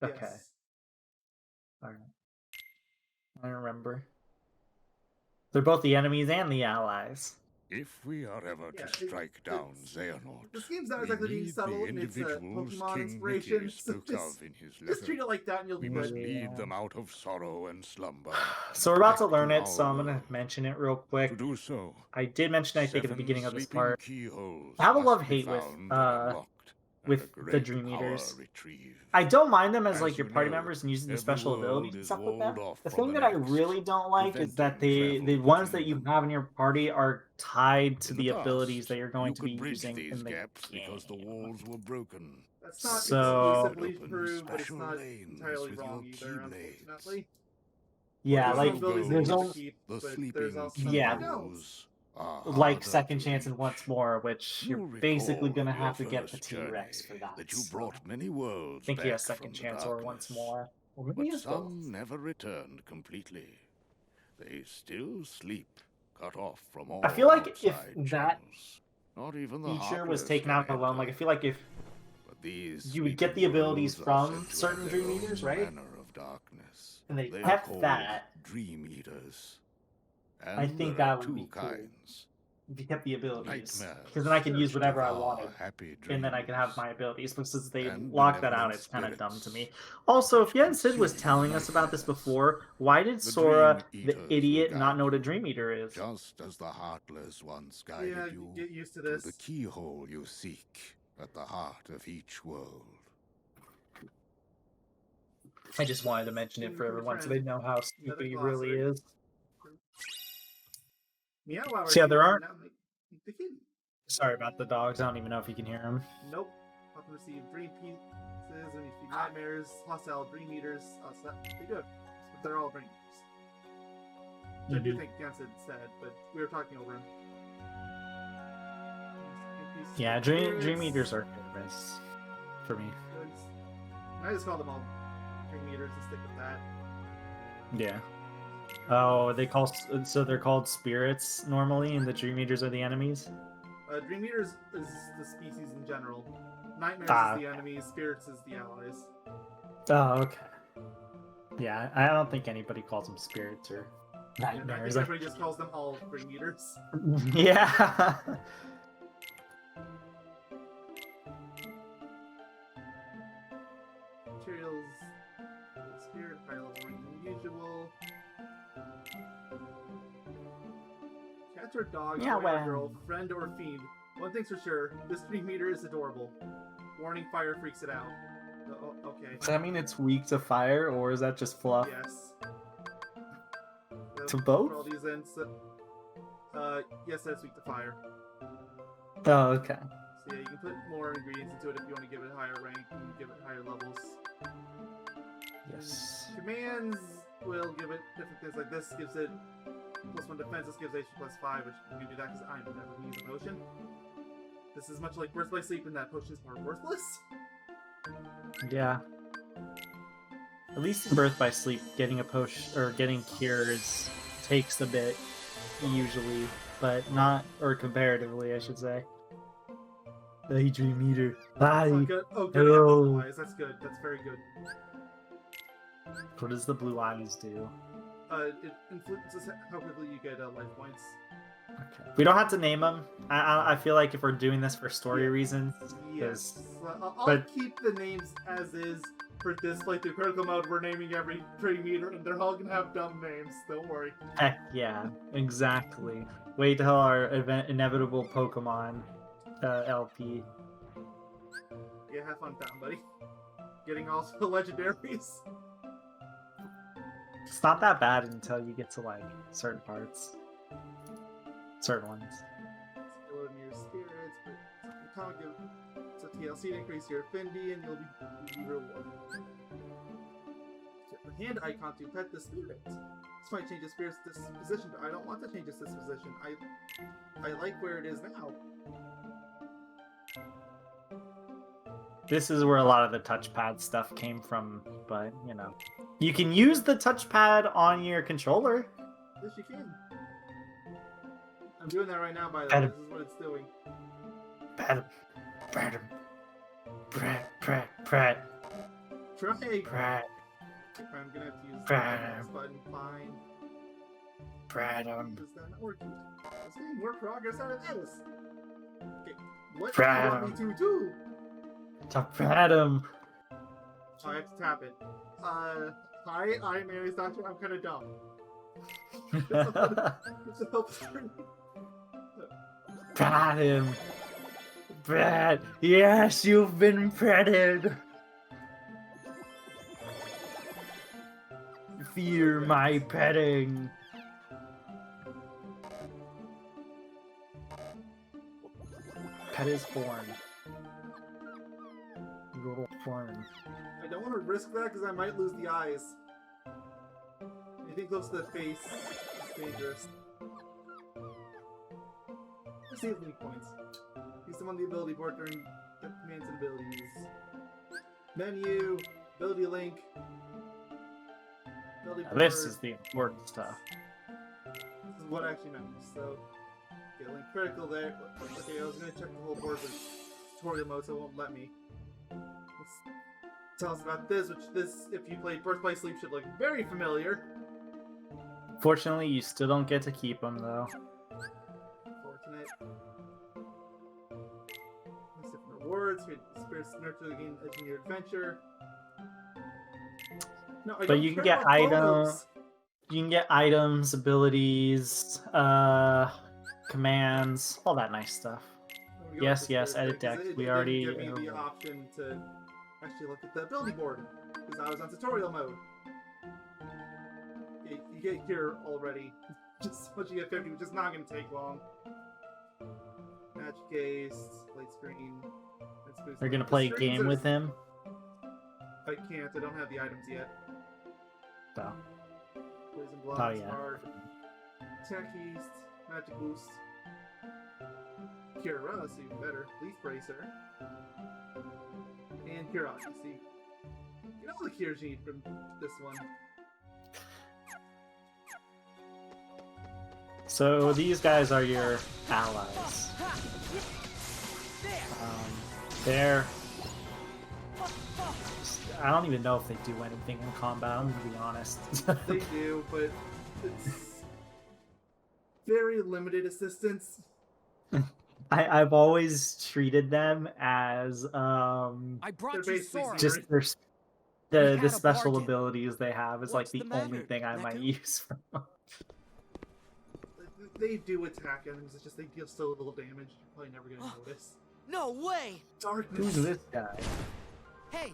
Speaker 2: Okay.
Speaker 1: Yes.
Speaker 2: Alright. I remember. They're both the enemies and the allies.
Speaker 7: If we are ever
Speaker 1: Yeah,
Speaker 7: to strike down Xehanort,
Speaker 1: This game's not
Speaker 7: we
Speaker 1: exactly being
Speaker 7: need
Speaker 1: subtle
Speaker 7: the
Speaker 1: in its
Speaker 7: individuals
Speaker 1: Pokemon
Speaker 7: King
Speaker 1: inspiration,
Speaker 7: Mickey
Speaker 1: so
Speaker 7: spoke
Speaker 1: just-
Speaker 7: of in his
Speaker 1: Just treat
Speaker 7: letter.
Speaker 1: it like that and you'll
Speaker 7: We
Speaker 1: be
Speaker 7: must
Speaker 1: good.
Speaker 7: lead them out of sorrow and slumber.
Speaker 2: So we're about to
Speaker 7: back
Speaker 2: learn it,
Speaker 7: our
Speaker 2: so I'm gonna
Speaker 7: world.
Speaker 2: mention it real
Speaker 7: To
Speaker 2: quick.
Speaker 7: do so,
Speaker 2: I did mention, I think, at the
Speaker 7: 7
Speaker 2: beginning of this
Speaker 7: sleeping
Speaker 2: part,
Speaker 7: keyholes
Speaker 2: I have a
Speaker 7: must
Speaker 2: love-hate
Speaker 7: be
Speaker 2: with,
Speaker 7: found and unlocked, and
Speaker 2: with
Speaker 7: a
Speaker 2: the
Speaker 7: great
Speaker 2: Dream
Speaker 7: power
Speaker 2: Eaters.
Speaker 7: retrieved.
Speaker 2: I don't mind them as
Speaker 7: As
Speaker 2: like your
Speaker 7: you
Speaker 2: party
Speaker 7: know,
Speaker 2: members and using the
Speaker 7: every
Speaker 2: special
Speaker 7: world
Speaker 2: abilities and
Speaker 7: is
Speaker 2: stuff like that.
Speaker 7: walled off
Speaker 2: The
Speaker 7: from
Speaker 2: thing
Speaker 7: the
Speaker 2: that I
Speaker 7: next,
Speaker 2: really don't like is that
Speaker 7: preventing
Speaker 2: the
Speaker 7: travel
Speaker 2: ones that
Speaker 7: between
Speaker 2: you
Speaker 7: them.
Speaker 2: have in your party are tied to
Speaker 7: In
Speaker 2: the
Speaker 7: past,
Speaker 2: abilities that you're going
Speaker 7: you
Speaker 2: to be
Speaker 7: could bridge
Speaker 2: using
Speaker 7: these
Speaker 2: in the
Speaker 7: gaps because the
Speaker 2: game.
Speaker 7: walls were broken.
Speaker 1: That's not
Speaker 2: So-
Speaker 1: exclusively
Speaker 7: Open
Speaker 1: true, but it's
Speaker 7: special
Speaker 1: not
Speaker 7: lanes
Speaker 1: entirely
Speaker 7: with
Speaker 1: wrong
Speaker 7: your
Speaker 1: either,
Speaker 7: keyblades.
Speaker 1: unfortunately.
Speaker 2: Yeah,
Speaker 1: There's
Speaker 2: like
Speaker 1: some abilities that
Speaker 2: there's
Speaker 1: you
Speaker 2: only
Speaker 1: can keep,
Speaker 7: The
Speaker 1: but there's
Speaker 7: sleeping
Speaker 1: also some
Speaker 2: Yeah.
Speaker 1: that don't.
Speaker 7: keyholes are
Speaker 2: like
Speaker 7: harder
Speaker 2: second
Speaker 7: to
Speaker 2: chance and
Speaker 7: reach.
Speaker 2: once more, which
Speaker 7: You
Speaker 2: you're basically
Speaker 7: recall
Speaker 2: gonna
Speaker 7: of your
Speaker 2: have to get the
Speaker 7: first
Speaker 2: T-Rex for
Speaker 7: journey,
Speaker 2: that.
Speaker 7: you
Speaker 2: so
Speaker 7: brought many
Speaker 2: I
Speaker 7: worlds
Speaker 2: think he has
Speaker 7: back
Speaker 2: second
Speaker 7: from the
Speaker 2: chance or once
Speaker 7: darkness.
Speaker 2: more. Or maybe
Speaker 7: But
Speaker 2: he has both.
Speaker 7: some never returned completely. They still sleep, cut off from all
Speaker 2: I feel like if
Speaker 7: outside
Speaker 2: that
Speaker 7: channels. Not even the
Speaker 2: feature was
Speaker 7: heartless
Speaker 2: taken
Speaker 7: can
Speaker 2: out alone, like I
Speaker 7: enter.
Speaker 2: feel like if
Speaker 7: But these
Speaker 2: you would get the
Speaker 7: sleeping
Speaker 2: abilities
Speaker 7: worlds are
Speaker 2: from
Speaker 7: said to
Speaker 2: certain
Speaker 7: have
Speaker 2: Dream
Speaker 7: their
Speaker 2: Eaters,
Speaker 7: own
Speaker 2: right?
Speaker 7: manner of darkness.
Speaker 2: And they
Speaker 7: They are
Speaker 2: kept
Speaker 7: called
Speaker 2: that,
Speaker 7: Dream Eaters. And
Speaker 2: I think
Speaker 7: there are
Speaker 2: that would
Speaker 7: two
Speaker 2: be cool.
Speaker 7: kinds.
Speaker 2: if you kept the abilities,
Speaker 7: Nightmares
Speaker 2: because then I could use
Speaker 7: of
Speaker 2: whatever I
Speaker 7: our
Speaker 2: wanted,
Speaker 7: happy
Speaker 2: and then I could have
Speaker 7: dreams.
Speaker 2: my abilities. But since they
Speaker 7: And
Speaker 2: locked that out,
Speaker 7: benevolent
Speaker 2: it's kind of dumb to me.
Speaker 7: spirits,
Speaker 2: Also, if
Speaker 7: which
Speaker 2: Yen Sid was
Speaker 7: conceal
Speaker 2: telling us about this
Speaker 7: nightmares.
Speaker 2: before, why did
Speaker 7: The
Speaker 2: Sora,
Speaker 7: Dream
Speaker 2: the
Speaker 7: Eaters will
Speaker 2: idiot, not
Speaker 7: guide
Speaker 2: know what a
Speaker 7: you,
Speaker 2: Dream Eater is?
Speaker 7: Just as the Heartless once guided
Speaker 1: Yeah,
Speaker 7: you
Speaker 1: you get used to
Speaker 7: to
Speaker 1: this.
Speaker 7: the keyhole you seek at the heart of each world.
Speaker 2: I just wanted to mention it for everyone so they know how stupid he really is.
Speaker 1: Meow Wow.
Speaker 2: So yeah, there aren't-
Speaker 1: The kid.
Speaker 2: Sorry about the dogs. I don't even know if you can hear them.
Speaker 1: Nope. Often receive dream pieces when you feed nightmares, hostile dream eaters. They do it, but they're all dream eaters. Which I do think Jansen said, but we were talking over him.
Speaker 2: Yeah, Dream Eaters are famous for me.
Speaker 1: I just call them all dream eaters and stick with that.
Speaker 2: Yeah. Oh, they're called spirits normally, and the Dream Eaters are the enemies.
Speaker 1: Dream eaters is the species in general. Nightmares is the enemies, spirits is the allies.
Speaker 2: Oh, okay. Yeah, I don't think anybody calls them spirits or
Speaker 1: And I think
Speaker 2: nightmares.
Speaker 1: everybody just calls them all dream eaters.
Speaker 2: Yeah.
Speaker 1: Materials, spirit, higher level range than usual. Cats or dogs,
Speaker 2: Yeah,
Speaker 1: boy or
Speaker 2: well.
Speaker 1: girl, friend or fiend. One thing's for sure, this dream meter is adorable. Warning, fire freaks it out. Oh, okay.
Speaker 2: Does that mean it's weak to fire, or is that just fluff?
Speaker 1: Yes.
Speaker 2: To both?
Speaker 1: For all these ends, yes, that's weak to fire.
Speaker 2: Oh, okay.
Speaker 1: So yeah, you can put more ingredients into it if you want to give it higher rank and give it higher levels.
Speaker 2: Yes.
Speaker 1: Commands will give it different things. Like this gives it +1 defense. This gives HP +5, which I'm gonna do that because I'm never gonna use a potion. This is much like Birth by Sleep, and that potions are worthless.
Speaker 2: Yeah. At least in Birth by Sleep, getting a potion or getting cures takes a bit usually, but not, or comparatively, I should say. The HP meter. Bye.
Speaker 1: Oh, good. Oh, good.
Speaker 2: Hello.
Speaker 1: Blue eyes. That's good. That's very good.
Speaker 2: What does the blue eyes do?
Speaker 1: It influences how quickly you get life points.
Speaker 2: Okay. We don't have to name them. I feel like if we're doing this for story reasons,
Speaker 1: Yes. I'll
Speaker 2: but-
Speaker 1: keep the names as is for this playthrough. Critical mode, we're naming every tree meter, and they're all gonna have dumb names. Don't worry.
Speaker 2: heck yeah, exactly. Wait till our inevitable Pokemon LP.
Speaker 1: Yeah, have fun with that, buddy. Getting all the legendaries.
Speaker 2: It's not that bad until you get to like certain parts. Certain ones.
Speaker 1: Load in your spirits, but it's a TLC to increase your affinity, and you'll be rewarded. Set the hand icon to pet the spirit. This might change the spirit's disposition, but I don't want to change its disposition. I like where it is now.
Speaker 2: This is where a lot of the touchpad stuff came from, but you know. You can use the touchpad on your controller.
Speaker 1: Yes, you can. I'm doing that right now, by the way. This is what it's doing.
Speaker 2: Pet him. Pet him. Prat.
Speaker 1: Try.
Speaker 2: Prat.
Speaker 1: I'm gonna have to use
Speaker 2: Bam.
Speaker 1: this button. Fine.
Speaker 2: Prat him.
Speaker 1: Is that not working? Let's get more progress out of this. Okay. What do you
Speaker 2: Bam.
Speaker 1: want me to do?
Speaker 2: To prat him.
Speaker 1: Oh, I have to tap it. Hi, I'm Mayonnaise Doctor. I'm kind of dumb. It's a help for me.
Speaker 2: Prat him. Prat. Yes, you've been pratted. Fear my petting. Pet is born. Little form.
Speaker 1: I don't want to risk that because I might lose the eyes. Anything close to the face is dangerous. Let's see his weak points. Use them on the ability board during the commands and abilities. Menu, ability link. Ability
Speaker 2: Now,
Speaker 1: board.
Speaker 2: this is the important stuff.
Speaker 1: This is what actually matters. So, okay, link critical there. Okay, I was gonna check the whole board with tutorial mode, so it won't let me. Let's tell us about this, which this, if you played Birth by Sleep, should look very familiar.
Speaker 2: Fortunately, you still don't get to keep them, though.
Speaker 1: Fortunate. There's different rewards. Your spirits nurture again edge in your adventure. No, I
Speaker 2: But
Speaker 1: don't
Speaker 2: you can
Speaker 1: care
Speaker 2: get
Speaker 1: about
Speaker 2: items.
Speaker 1: those.
Speaker 2: You can get items, abilities, commands, all that nice stuff.
Speaker 1: There we go
Speaker 2: Yes,
Speaker 1: with
Speaker 2: yes,
Speaker 1: the
Speaker 2: edit
Speaker 1: spirit, 'cause
Speaker 2: deck. We
Speaker 1: didn't
Speaker 2: already-
Speaker 1: give me the option to actually look at the ability board because I was on tutorial mode. You get here already. Just once you get 50, which is not going to take long. Magic Case, light screen.
Speaker 2: You're gonna play a game with him?
Speaker 1: I can't. I don't have the items yet.
Speaker 2: So,
Speaker 1: Poison Blast,
Speaker 2: oh yeah.
Speaker 1: Hard, Attack Haste, Magic Boost, Cure Rust, even better. Leaf Bracer, and Curiosity. Get all the cures you need from this one.
Speaker 2: So these guys are your allies. They're... I don't even know if they do anything in combat, I'm gonna be honest.
Speaker 1: They do, but it's very limited assistance.
Speaker 2: I've always treated them as
Speaker 3: I
Speaker 1: They're
Speaker 3: brought you
Speaker 1: basically
Speaker 3: sword.
Speaker 1: zero.
Speaker 2: just their
Speaker 3: We had
Speaker 2: the
Speaker 3: a
Speaker 2: special
Speaker 3: bargain.
Speaker 2: abilities they have is
Speaker 5: What's
Speaker 2: like
Speaker 5: the
Speaker 2: the only
Speaker 5: matter,
Speaker 2: thing I might
Speaker 5: Neku?
Speaker 2: use from them.
Speaker 1: They do attack enemies, it's just they deal so little damage, you're probably never gonna notice.
Speaker 5: No way!
Speaker 1: Darkness!
Speaker 2: Who's this guy?
Speaker 3: Hey,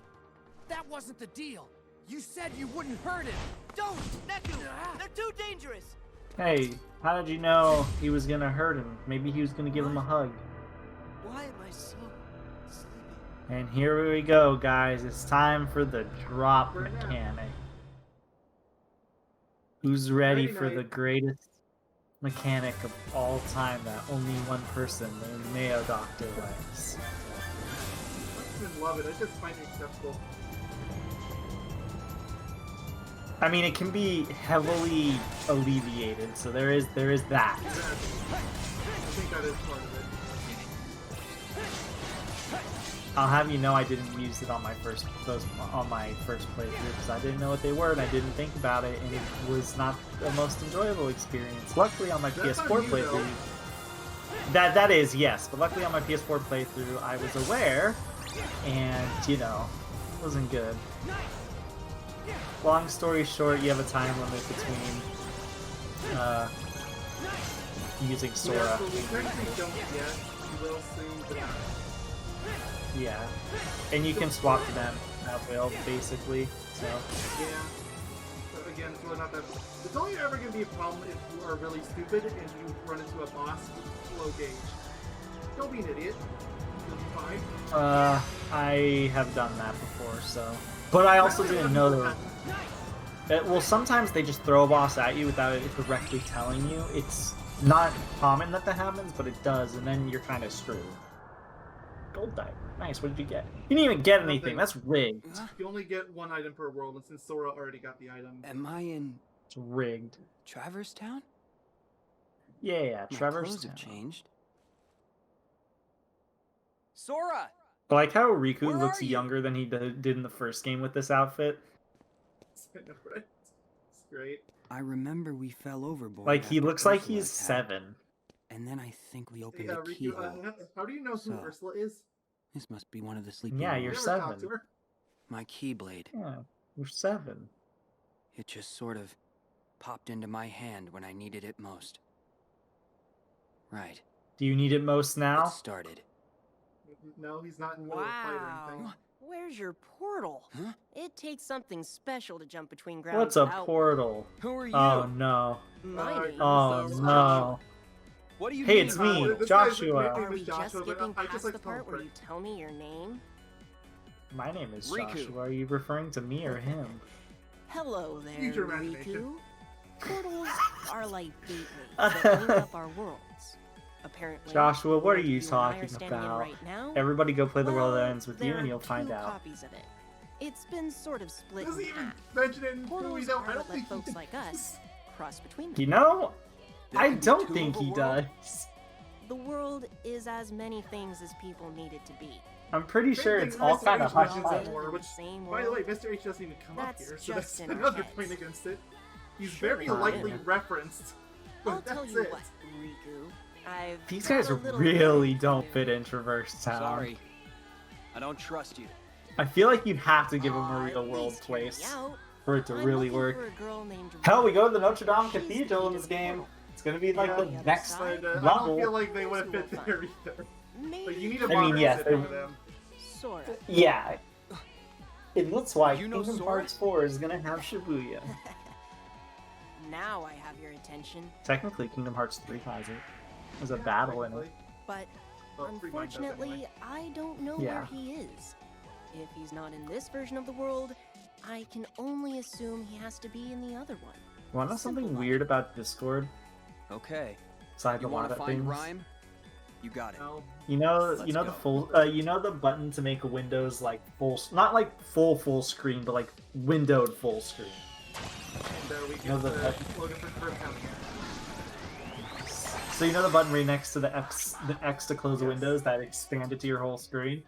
Speaker 3: that wasn't the deal. You said you wouldn't hurt him.
Speaker 5: Don't! Neku! They're too dangerous!
Speaker 2: Hey, how did you know he was gonna hurt him? Maybe he was gonna give him a hug.
Speaker 5: Why am I so sleepy?
Speaker 2: And here we go, guys. It's time for the drop
Speaker 1: Right now.
Speaker 2: mechanic. Who's ready
Speaker 1: Friday
Speaker 2: for the
Speaker 1: night.
Speaker 2: greatest mechanic of all time that only one person, the Mayo Doctor, likes?
Speaker 1: I don't even love it. I just find it acceptable.
Speaker 2: I mean, it can be heavily alleviated, so there is that.
Speaker 1: Exactly. I think that is part of it.
Speaker 2: I'll have you know I didn't use it on my first playthrough because I didn't know what they were and I didn't think about it, and it was not the most enjoyable experience. Luckily on my
Speaker 1: That's
Speaker 2: PS4
Speaker 1: on you,
Speaker 2: playthrough, that is, yes, but luckily on my PS4 playthrough I was aware, and you know, it wasn't good. Long story short, you have a time limit between using Sora.
Speaker 1: Yeah, so we technically don't yet. We will soon, but
Speaker 2: Yeah, and you can swap them at will, basically. So
Speaker 1: yeah. But again, it's really not that. It's only ever going to be a problem if you are really stupid and you run into a boss with low gauge. Don't be an idiot. You'll be fine.
Speaker 2: I have done that before, so. But I also didn't know there. Well, sometimes they just throw a boss at you without it directly telling you. It's not common that happens, but it does, and then you're kind of screwed. Gold diamond. Nice, what did you get? You didn't even get anything, that's rigged.
Speaker 1: You only get one item per world, and since Sora already got the item.
Speaker 8: Am I in
Speaker 2: It's rigged.
Speaker 8: Traverse Town?
Speaker 2: Yeah,
Speaker 8: My
Speaker 2: Trevor's
Speaker 8: clothes have
Speaker 2: Town.
Speaker 8: changed. Sora!
Speaker 2: I like how Riku
Speaker 8: Where
Speaker 2: looks
Speaker 8: are you?
Speaker 2: younger than he did in the first game with this outfit.
Speaker 1: It's great.
Speaker 8: I remember we fell overboard.
Speaker 2: Like, he
Speaker 8: after
Speaker 2: looks like
Speaker 8: Ursula
Speaker 2: he's
Speaker 8: attacked,
Speaker 2: 7.
Speaker 8: And then I think we opened
Speaker 1: Yeah,
Speaker 8: the
Speaker 1: Riku,
Speaker 8: keyhole.
Speaker 1: how do you know who
Speaker 8: So,
Speaker 1: Ursula is?
Speaker 8: This must be one of the sleeping
Speaker 2: Yeah,
Speaker 1: You
Speaker 2: you're
Speaker 8: lords.
Speaker 1: ever talked
Speaker 2: 7.
Speaker 1: to her?
Speaker 8: My keyblade.
Speaker 2: Yeah, you're 7.
Speaker 8: It just sort of popped into my hand when I needed it most. Right.
Speaker 2: Do you need it most
Speaker 8: It
Speaker 2: now?
Speaker 8: started.
Speaker 1: No, he's not in the middle of a fight or anything.
Speaker 6: Wow. Where's your portal?
Speaker 8: Huh?
Speaker 6: It takes something special to jump between grounds.
Speaker 2: What's a
Speaker 6: without
Speaker 2: portal?
Speaker 8: Who are you?
Speaker 2: Oh no.
Speaker 6: My name
Speaker 2: Oh
Speaker 6: is
Speaker 2: no.
Speaker 8: What do you
Speaker 2: Hey,
Speaker 8: mean?
Speaker 2: it's me,
Speaker 1: This guy's
Speaker 2: Joshua.
Speaker 1: nickname
Speaker 6: Are we
Speaker 1: is
Speaker 6: just
Speaker 1: Joshua, but
Speaker 6: skipping
Speaker 1: I just
Speaker 6: past
Speaker 1: like
Speaker 6: the
Speaker 1: to call him
Speaker 6: part where
Speaker 1: Frank.
Speaker 6: you tell me your name?
Speaker 2: My name is
Speaker 8: Riku.
Speaker 2: Joshua. Are you referring to me or him?
Speaker 6: Hello there,
Speaker 1: Use your imagination.
Speaker 6: Riku. Portals are like gateways that link up our worlds. Apparently,
Speaker 2: Joshua, what are
Speaker 6: the
Speaker 2: you
Speaker 6: world and I are
Speaker 2: talking
Speaker 6: standing in
Speaker 2: about?
Speaker 6: Right now,
Speaker 2: Everybody go play The World
Speaker 6: well,
Speaker 2: Ends with you
Speaker 6: there
Speaker 2: and
Speaker 6: are
Speaker 2: you'll find
Speaker 6: two
Speaker 2: out.
Speaker 6: copies of it. It's been sort of split
Speaker 1: Doesn't
Speaker 6: in
Speaker 1: even
Speaker 6: half.
Speaker 1: mention it in who we
Speaker 6: Portals
Speaker 1: don't.
Speaker 6: are
Speaker 1: I don't
Speaker 6: what let
Speaker 1: think he
Speaker 6: folks like us cross between them.
Speaker 2: You know,
Speaker 8: There
Speaker 2: I
Speaker 8: can be
Speaker 2: don't
Speaker 8: two
Speaker 2: think
Speaker 8: of a
Speaker 2: he
Speaker 8: world?
Speaker 2: does.
Speaker 6: The world is as many things as people need it to be.
Speaker 2: I'm pretty
Speaker 1: Same
Speaker 2: sure
Speaker 1: thing
Speaker 2: it's
Speaker 1: Mr.
Speaker 2: all
Speaker 1: H
Speaker 2: kind of
Speaker 1: mentions
Speaker 2: hush
Speaker 1: in
Speaker 2: hush.
Speaker 1: War, which,
Speaker 6: Same
Speaker 1: by the way,
Speaker 6: world.
Speaker 1: Mr. H doesn't even come up
Speaker 6: That's
Speaker 1: here, so
Speaker 6: just
Speaker 1: that's
Speaker 6: in our
Speaker 1: another
Speaker 6: heads.
Speaker 1: point against it. He's
Speaker 6: Sure,
Speaker 1: very
Speaker 2: fine.
Speaker 1: lightly referenced,
Speaker 6: I'll
Speaker 1: but
Speaker 6: tell
Speaker 1: that's
Speaker 6: you
Speaker 1: it.
Speaker 6: what, Riku. I've
Speaker 2: These
Speaker 6: got
Speaker 2: guys
Speaker 6: a little
Speaker 2: really
Speaker 6: work to
Speaker 2: don't
Speaker 6: do.
Speaker 2: fit in Traverse Town.
Speaker 8: Sorry. I don't trust you.
Speaker 2: I feel like you'd have to give them a
Speaker 6: Aw,
Speaker 2: real
Speaker 6: at
Speaker 2: world
Speaker 6: least hear me
Speaker 2: place
Speaker 6: out.
Speaker 2: for it to
Speaker 6: I'm
Speaker 2: really
Speaker 6: looking
Speaker 2: work.
Speaker 6: for a girl named
Speaker 2: Hell, we
Speaker 6: Rita.
Speaker 2: go to the Notre Dame
Speaker 6: She's the
Speaker 2: Cathedral
Speaker 6: key
Speaker 2: in
Speaker 6: to
Speaker 2: this
Speaker 6: the
Speaker 2: game.
Speaker 6: portal.
Speaker 2: It's gonna be like
Speaker 1: Yeah.
Speaker 2: the
Speaker 6: On the other
Speaker 2: next
Speaker 6: side,
Speaker 1: But I don't
Speaker 2: level.
Speaker 1: feel like they would have
Speaker 6: Here's
Speaker 1: fit
Speaker 6: what
Speaker 1: there
Speaker 6: we'll
Speaker 1: either.
Speaker 6: Maybe
Speaker 1: Like, you need a
Speaker 2: I mean,
Speaker 1: modern
Speaker 2: yes,
Speaker 1: city
Speaker 2: they-
Speaker 1: for them.
Speaker 6: Sort of.
Speaker 2: Yeah. It looks like
Speaker 8: You know
Speaker 2: Kingdom
Speaker 8: Sora?
Speaker 2: Hearts 4 is gonna have Shibuya.
Speaker 6: Now I have your attention,
Speaker 2: Technically, Kingdom Hearts 3 has it. There's a battle in it.
Speaker 6: but
Speaker 1: Well, Free Mind does
Speaker 6: unfortunately,
Speaker 1: anyway.
Speaker 6: I don't know
Speaker 2: Yeah.
Speaker 6: where he is. If he's not in this version of the world, I can only assume he has to be in the other one.
Speaker 2: Wanna know
Speaker 6: Simple
Speaker 2: something
Speaker 6: logic.
Speaker 2: weird about Discord?
Speaker 8: Okay.
Speaker 2: Aside
Speaker 8: You
Speaker 2: from
Speaker 8: want
Speaker 2: lot
Speaker 8: to
Speaker 2: of
Speaker 8: find
Speaker 2: things.
Speaker 8: rhyme? You got it.
Speaker 1: No.
Speaker 2: You know
Speaker 8: Let's
Speaker 2: the
Speaker 8: go.
Speaker 2: full you know the button to make Windows like not like full screen, but like windowed full screen.
Speaker 1: And there we
Speaker 2: No,
Speaker 1: get
Speaker 2: the-
Speaker 1: the Logan for first count.
Speaker 2: So you know the button right next to the X to close the windows that expand it to your whole screen.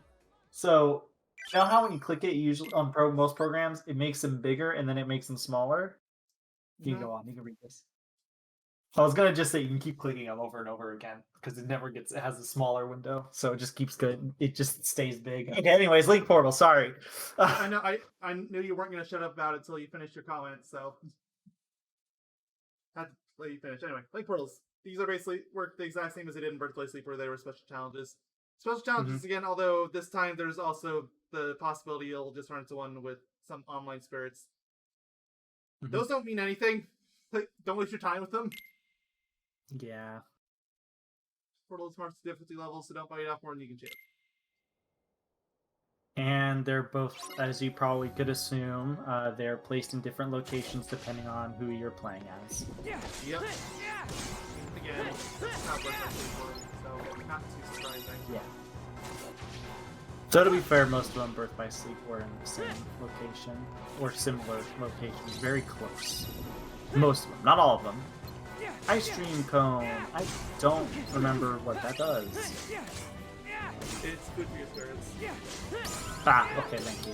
Speaker 2: So you know how when you click it, usually on most programs, it makes them bigger and then it makes them smaller. You can go on. You can read this. I was gonna just say you can keep clicking them over and over again because it never gets. It has a smaller window, so it just keeps good. It just stays big. Okay. Anyways, Link Portal. Sorry.
Speaker 1: I know. I knew you weren't going to shut up about it until you finished your comments, so had to let you finish. Anyway, Link Portals. These are basically work the exact same as they did in Birthplace Sleep, where they were special challenges. Special challenges again, although this time there's also the possibility you'll just run into one with some online spirits. Those don't mean anything. Like, don't waste your time with them.
Speaker 2: Yeah.
Speaker 1: Portal is marked difficulty level, so don't bite it off more than you can chew.
Speaker 2: And they're both, as you probably could assume, they're placed in different locations depending on who you're playing as.
Speaker 1: Yep. Again, not what I'm for, so not too surprising.
Speaker 2: Yeah. So to be fair, most of them, Birth by Sleep, were in the same location, or similar locations, very close. Most of them, not all of them. Ice Cream Cone, I don't remember what that does.
Speaker 1: It's good for your spirits.
Speaker 2: Ah, okay, thank you.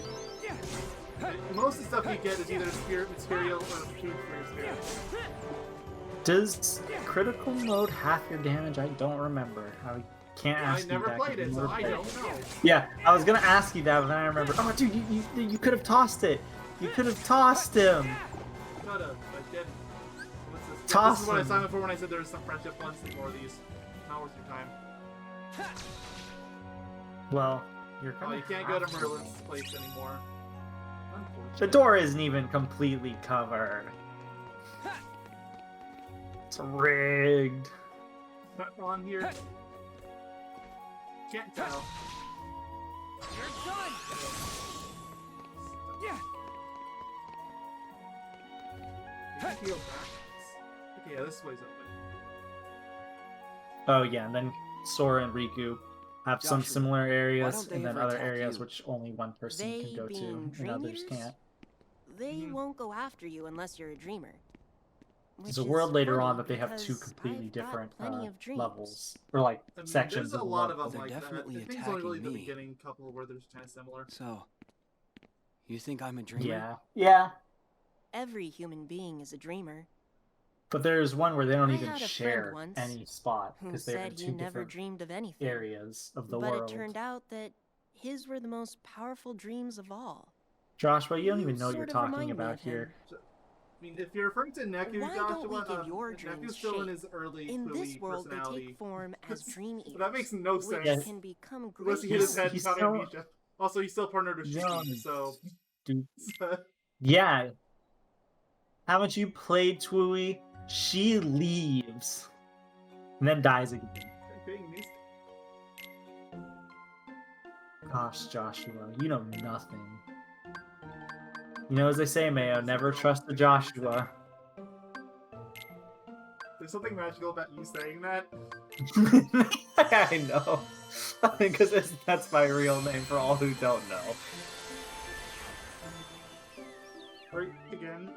Speaker 1: Most of the stuff you get is either spirit material or food for your spirits.
Speaker 2: Does critical mode half your damage? I don't remember. I can't ask
Speaker 1: I
Speaker 2: you
Speaker 1: never
Speaker 2: that.
Speaker 1: played it, so I don't know.
Speaker 2: Yeah, I was gonna ask you that, but then I remember. Oh, dude, you could have tossed it. You could have tossed him.
Speaker 1: Shut up, I didn't. What's this?
Speaker 2: Toss
Speaker 1: This is what I
Speaker 2: him.
Speaker 1: signed up for when I said there was some friendship ones and more of these. Not worth your time.
Speaker 2: Well, you're
Speaker 1: Oh,
Speaker 2: gonna
Speaker 1: you can't go to
Speaker 2: have
Speaker 1: Merlin's place anymore.
Speaker 2: The
Speaker 1: Unfortunate.
Speaker 2: door isn't even completely covered. It's rigged.
Speaker 1: Not on here. Can't tell.
Speaker 3: You're done! Yeah.
Speaker 1: You can feel backwards. Okay, yeah, this way's open.
Speaker 2: Oh yeah, and then Sora and Riku have some
Speaker 8: Joshua,
Speaker 2: similar
Speaker 8: why
Speaker 2: areas,
Speaker 8: don't they
Speaker 2: and then
Speaker 8: ever
Speaker 2: other
Speaker 8: attack
Speaker 2: areas
Speaker 8: you?
Speaker 2: which only one person
Speaker 6: They
Speaker 2: can go to,
Speaker 6: being
Speaker 2: and
Speaker 6: dream
Speaker 2: others
Speaker 6: eaters?
Speaker 2: can't.
Speaker 6: They
Speaker 8: Mm-hmm.
Speaker 6: won't go after you unless you're a dreamer.
Speaker 2: There's a
Speaker 6: Which
Speaker 2: world
Speaker 6: is
Speaker 2: later on
Speaker 6: funny
Speaker 2: that they have two
Speaker 6: because
Speaker 2: completely
Speaker 6: I've got
Speaker 2: different
Speaker 6: plenty of dreams.
Speaker 2: levels, or like
Speaker 1: I mean,
Speaker 2: sections
Speaker 1: there's a
Speaker 2: of
Speaker 1: lot
Speaker 2: the
Speaker 1: of
Speaker 2: level.
Speaker 1: them
Speaker 8: They're
Speaker 1: like
Speaker 8: definitely
Speaker 1: that. I think it's only really the
Speaker 8: attacking me.
Speaker 1: beginning couple where there's kind of similar.
Speaker 8: So, you think I'm a dreamer?
Speaker 2: Yeah, yeah.
Speaker 6: Every human being is a dreamer.
Speaker 2: But there's one where they don't
Speaker 6: I
Speaker 2: even
Speaker 6: had a friend
Speaker 2: share
Speaker 6: once
Speaker 2: any spot
Speaker 6: Who
Speaker 2: because they're in
Speaker 6: said he
Speaker 2: two
Speaker 6: never
Speaker 2: different
Speaker 6: dreamed of anything.
Speaker 2: areas of the
Speaker 6: but
Speaker 2: world.
Speaker 6: it turned out that his were the most powerful dreams of all.
Speaker 2: Joshua, you don't
Speaker 6: You
Speaker 2: even know what you're
Speaker 6: sort of
Speaker 2: talking
Speaker 6: remind me
Speaker 2: about
Speaker 6: of him.
Speaker 2: here.
Speaker 1: I mean, if you're referring to Neku,
Speaker 6: Why don't we
Speaker 1: Joshua,
Speaker 6: give your
Speaker 1: Neku's
Speaker 6: dreams
Speaker 1: still in
Speaker 6: shape?
Speaker 1: his early
Speaker 6: In
Speaker 1: Louis
Speaker 6: this world, they
Speaker 1: personality.
Speaker 6: take form as dream eaters,
Speaker 1: But that makes no
Speaker 6: which
Speaker 1: sense.
Speaker 2: Yes.
Speaker 6: can become great.
Speaker 1: Unless he hit his head and
Speaker 2: He's
Speaker 1: caught
Speaker 2: so-
Speaker 1: amnesia. Also, he's still partnered with
Speaker 2: Young.
Speaker 1: Shiki, so...
Speaker 2: Dude. Yeah. Haven't you played Twooey? She leaves. And then dies again.
Speaker 1: Being these-
Speaker 2: Gosh, Joshua, you know nothing. You know, as they say, Mayo, never trust a Joshua.
Speaker 1: There's something magical about you saying that.
Speaker 2: I know. Because that's my real name for all who don't know.
Speaker 1: Or, again,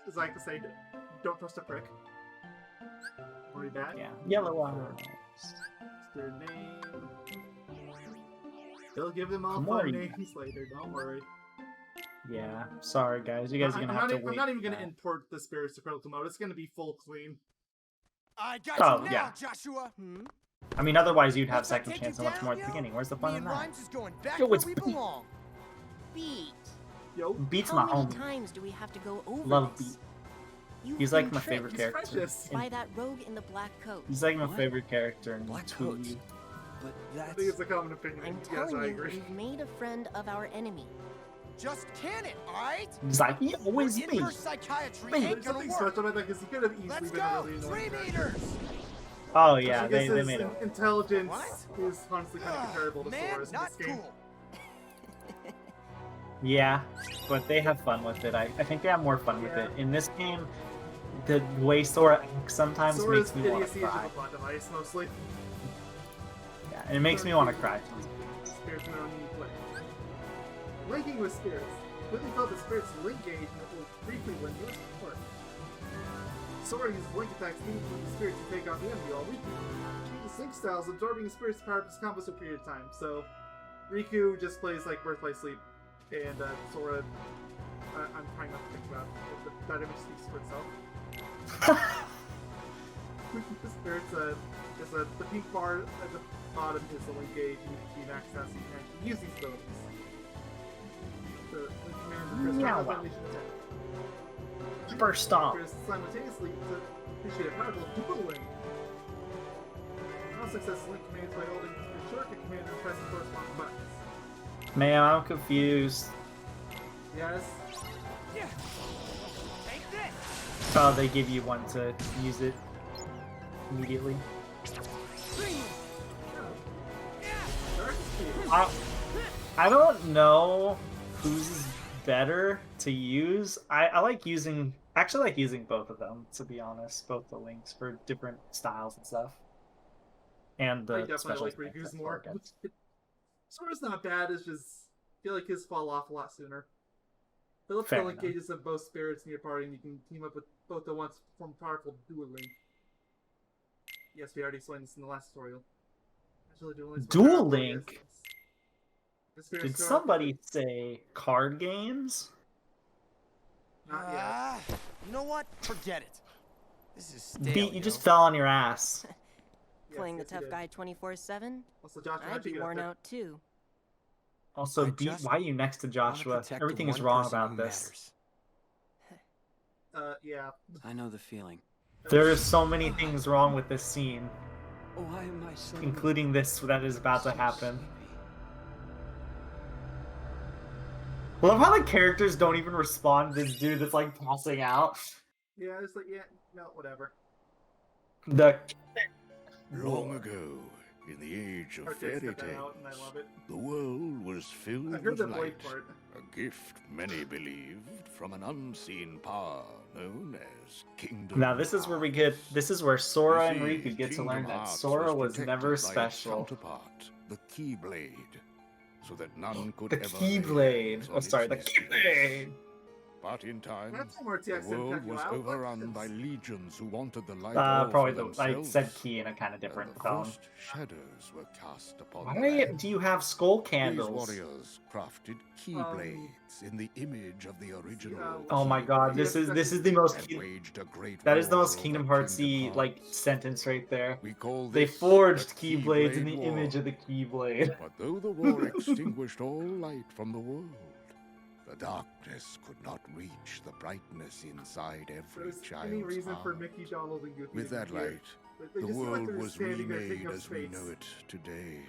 Speaker 1: as I like to say, don't trust a prick. Worry that.
Speaker 2: Yeah. Yellow eyes.
Speaker 1: What's their name? They'll give them all
Speaker 2: Come
Speaker 1: fun
Speaker 2: on.
Speaker 1: names later, don't worry.
Speaker 2: Yeah. Sorry, guys. You guys are
Speaker 1: I'm
Speaker 2: gonna have to
Speaker 1: not,
Speaker 2: wait.
Speaker 1: I'm not even
Speaker 2: for
Speaker 1: gonna
Speaker 2: that.
Speaker 1: import the spirits to critical mode. It's gonna be full clean.
Speaker 3: I got
Speaker 2: Oh,
Speaker 3: you now,
Speaker 2: yeah.
Speaker 3: Joshua.
Speaker 2: I mean, otherwise you'd have
Speaker 3: Once I
Speaker 2: second
Speaker 3: take
Speaker 2: chance
Speaker 3: you
Speaker 2: so much more at the
Speaker 3: down, yo,
Speaker 2: beginning. Where's the
Speaker 3: Me
Speaker 2: fun in
Speaker 3: and
Speaker 2: that?
Speaker 3: Rhymes is going back
Speaker 2: Yo,
Speaker 3: where
Speaker 2: it's
Speaker 3: we
Speaker 2: Beat.
Speaker 3: belong.
Speaker 6: Beat.
Speaker 1: Yo,
Speaker 2: Beats
Speaker 6: How
Speaker 2: my
Speaker 6: many
Speaker 2: homie.
Speaker 6: times do we have to go over
Speaker 2: Love
Speaker 6: this?
Speaker 2: Beat.
Speaker 6: You've
Speaker 2: He's like
Speaker 6: been
Speaker 2: my
Speaker 6: tricked
Speaker 2: favorite
Speaker 1: he's
Speaker 2: character.
Speaker 1: precious.
Speaker 6: by that rogue in the black coat.
Speaker 2: He's like my
Speaker 8: What?
Speaker 2: favorite character in
Speaker 8: Black
Speaker 2: Tweety.
Speaker 8: coats. But
Speaker 1: I
Speaker 8: that's...
Speaker 1: think it's a common opinion.
Speaker 6: I'm
Speaker 1: Yes,
Speaker 6: telling
Speaker 1: I
Speaker 6: you,
Speaker 1: agree.
Speaker 6: you've made a friend of our enemy.
Speaker 3: Just can it, alright?
Speaker 2: He's like, yo,
Speaker 3: Your
Speaker 2: it's me.
Speaker 3: inverse psychiatry
Speaker 2: Me.
Speaker 3: ain't
Speaker 1: There's
Speaker 3: gonna
Speaker 1: something
Speaker 3: work.
Speaker 1: special about that because he could have easily
Speaker 3: Let's
Speaker 1: been a
Speaker 3: go,
Speaker 1: really annoying
Speaker 3: Dream
Speaker 1: character.
Speaker 3: Eaters.
Speaker 2: Oh yeah,
Speaker 1: I
Speaker 2: they
Speaker 1: guess his
Speaker 2: made him.
Speaker 1: intelligence
Speaker 3: What?
Speaker 1: is honestly kind of comparable to
Speaker 3: Man,
Speaker 1: Sora's in
Speaker 3: not
Speaker 1: this game.
Speaker 3: cool.
Speaker 2: Yeah, but they have fun with it. I think they have more fun with
Speaker 1: Yeah.
Speaker 2: it. In this game, the way Sora acts sometimes
Speaker 1: Sora's
Speaker 2: makes me want to
Speaker 1: idiocy is
Speaker 2: cry.
Speaker 1: just a plot device, mostly.
Speaker 2: Yeah, and it makes me want to cry.
Speaker 1: Spirits in their own unique way. Linking with spirits. Quickly felt the spirits link gauge and it will briefly when you support. Sora uses link attacks needed for the spirits to take on the enemy, while Riku uses link styles, absorbing the spirit's power to accomplish a period of time. So, Riku just plays like Birth by Sleep, and Sora, I'm trying not to think about it, but that image speaks for itself. The spirits, the pink bar at the bottom is the link gauge, and you can see max stats you can actually use these abilities. The link command and press
Speaker 2: Yeah,
Speaker 1: triangle
Speaker 2: wow.
Speaker 1: animation attack.
Speaker 2: First stop.
Speaker 1: Press simultaneously to initiate a powerful dueling. All success link commands by holding the shortcut command and pressing corresponding buttons.
Speaker 2: Man, I'm confused.
Speaker 1: Yes.
Speaker 3: Yeah. Take this.
Speaker 2: Oh, they give you one to use it immediately.
Speaker 3: Yeah.
Speaker 1: Dark speed.
Speaker 2: I don't know whose is better to use. I like using, actually like using both of them, to be honest. Both the links for different styles and stuff. And
Speaker 1: I
Speaker 2: the
Speaker 1: definitely
Speaker 2: special
Speaker 1: like
Speaker 2: strength
Speaker 1: Riku's
Speaker 2: that
Speaker 1: more.
Speaker 2: Thor gets.
Speaker 1: Sora's not bad, it's just I feel like his fall off a lot sooner. Fill up
Speaker 2: Fair
Speaker 1: filling
Speaker 2: enough.
Speaker 1: cages of both spirits in your party, and you can team up with both at once to form powerful dual link. Yes, we already explained this in the last tutorial. Actually, Duel Link's more
Speaker 2: Dual
Speaker 1: powerful,
Speaker 2: Link?
Speaker 1: yes. The spirits
Speaker 2: Did
Speaker 1: go off
Speaker 2: somebody say card games?
Speaker 1: Not yet.
Speaker 3: You know what? Forget it. This is stale.
Speaker 2: Beat, you just
Speaker 3: yo.
Speaker 2: fell on your ass.
Speaker 1: Yes,
Speaker 6: Playing the
Speaker 1: yes, you
Speaker 6: tough
Speaker 1: did.
Speaker 6: guy 24/7?
Speaker 1: Also, Joshua,
Speaker 6: I'd
Speaker 1: how'd you
Speaker 6: be
Speaker 1: get up
Speaker 6: worn
Speaker 1: there?
Speaker 6: out too.
Speaker 2: Also,
Speaker 8: I
Speaker 2: Beat,
Speaker 8: just
Speaker 2: why are you next to
Speaker 8: Wanna
Speaker 2: Joshua?
Speaker 8: protect the
Speaker 2: Everything is
Speaker 8: one
Speaker 2: wrong
Speaker 8: person
Speaker 2: about
Speaker 8: who
Speaker 2: this.
Speaker 8: matters.
Speaker 1: Yeah.
Speaker 8: I know the feeling.
Speaker 2: There are so many things wrong with this scene,
Speaker 8: Why am I so
Speaker 2: including this that is about to happen. I love how the characters don't even respond to this dude that's like passing out.
Speaker 1: Yeah, it's like, yeah, no, whatever.
Speaker 2: The
Speaker 7: Long ago, in the age of
Speaker 1: Arcade
Speaker 7: fairy
Speaker 1: cut that out, and I
Speaker 7: tales,
Speaker 1: love it.
Speaker 7: the world was filled
Speaker 1: I heard
Speaker 7: with
Speaker 1: the blade
Speaker 7: light.
Speaker 1: part.
Speaker 7: A gift, many believed, from an unseen power known as Kingdom
Speaker 2: Now this is where we get. This is where Sora and
Speaker 7: You see,
Speaker 2: Riku get to
Speaker 7: Kingdom
Speaker 2: learn that
Speaker 7: Hearts
Speaker 2: Sora was
Speaker 7: protected
Speaker 2: never
Speaker 7: by its
Speaker 2: special.
Speaker 7: counterpart, the Keyblade, so that none could
Speaker 2: The
Speaker 7: ever lay
Speaker 2: Keyblade.
Speaker 7: hands
Speaker 2: Oh,
Speaker 7: on
Speaker 2: sorry,
Speaker 7: its
Speaker 2: the
Speaker 7: mysteries.
Speaker 2: Keyblade.
Speaker 7: But in time,
Speaker 1: That's some RTX
Speaker 7: the
Speaker 1: didn't
Speaker 7: world
Speaker 1: cut you
Speaker 7: was
Speaker 1: out.
Speaker 7: overrun
Speaker 1: What?
Speaker 7: by legions who wanted the light all
Speaker 2: Probably
Speaker 7: for
Speaker 2: the. I
Speaker 7: themselves.
Speaker 2: said key in a kind of
Speaker 7: And
Speaker 2: different
Speaker 7: the
Speaker 2: tone.
Speaker 7: first shadows were cast upon the
Speaker 2: Why
Speaker 7: land.
Speaker 2: do you have skull
Speaker 7: These
Speaker 2: candles?
Speaker 7: warriors crafted keyblades in the image of the original.
Speaker 2: Oh my god, this is the most.
Speaker 7: And waged a great
Speaker 2: That is the
Speaker 7: war
Speaker 2: most
Speaker 7: over
Speaker 2: Kingdom Heartsy
Speaker 7: Kingdom
Speaker 2: like
Speaker 7: Hearts.
Speaker 2: sentence right there.
Speaker 7: We call
Speaker 2: They
Speaker 7: this
Speaker 2: forged
Speaker 7: the
Speaker 2: Keyblades in
Speaker 7: Keyblade
Speaker 2: the
Speaker 7: War.
Speaker 2: image of the Keyblade.
Speaker 7: But though the war extinguished all light from the world, the darkness could not reach the brightness inside every
Speaker 1: There's
Speaker 7: child's
Speaker 1: any reason for
Speaker 7: heart.
Speaker 1: Mickey, Donald, and Goofy
Speaker 7: With
Speaker 1: to
Speaker 7: that
Speaker 1: be here.
Speaker 7: light,
Speaker 1: They
Speaker 7: the
Speaker 1: just feel like
Speaker 7: world
Speaker 1: they're
Speaker 7: was
Speaker 1: standing there taking
Speaker 7: remade
Speaker 1: up
Speaker 7: as we
Speaker 1: space.
Speaker 7: know it today,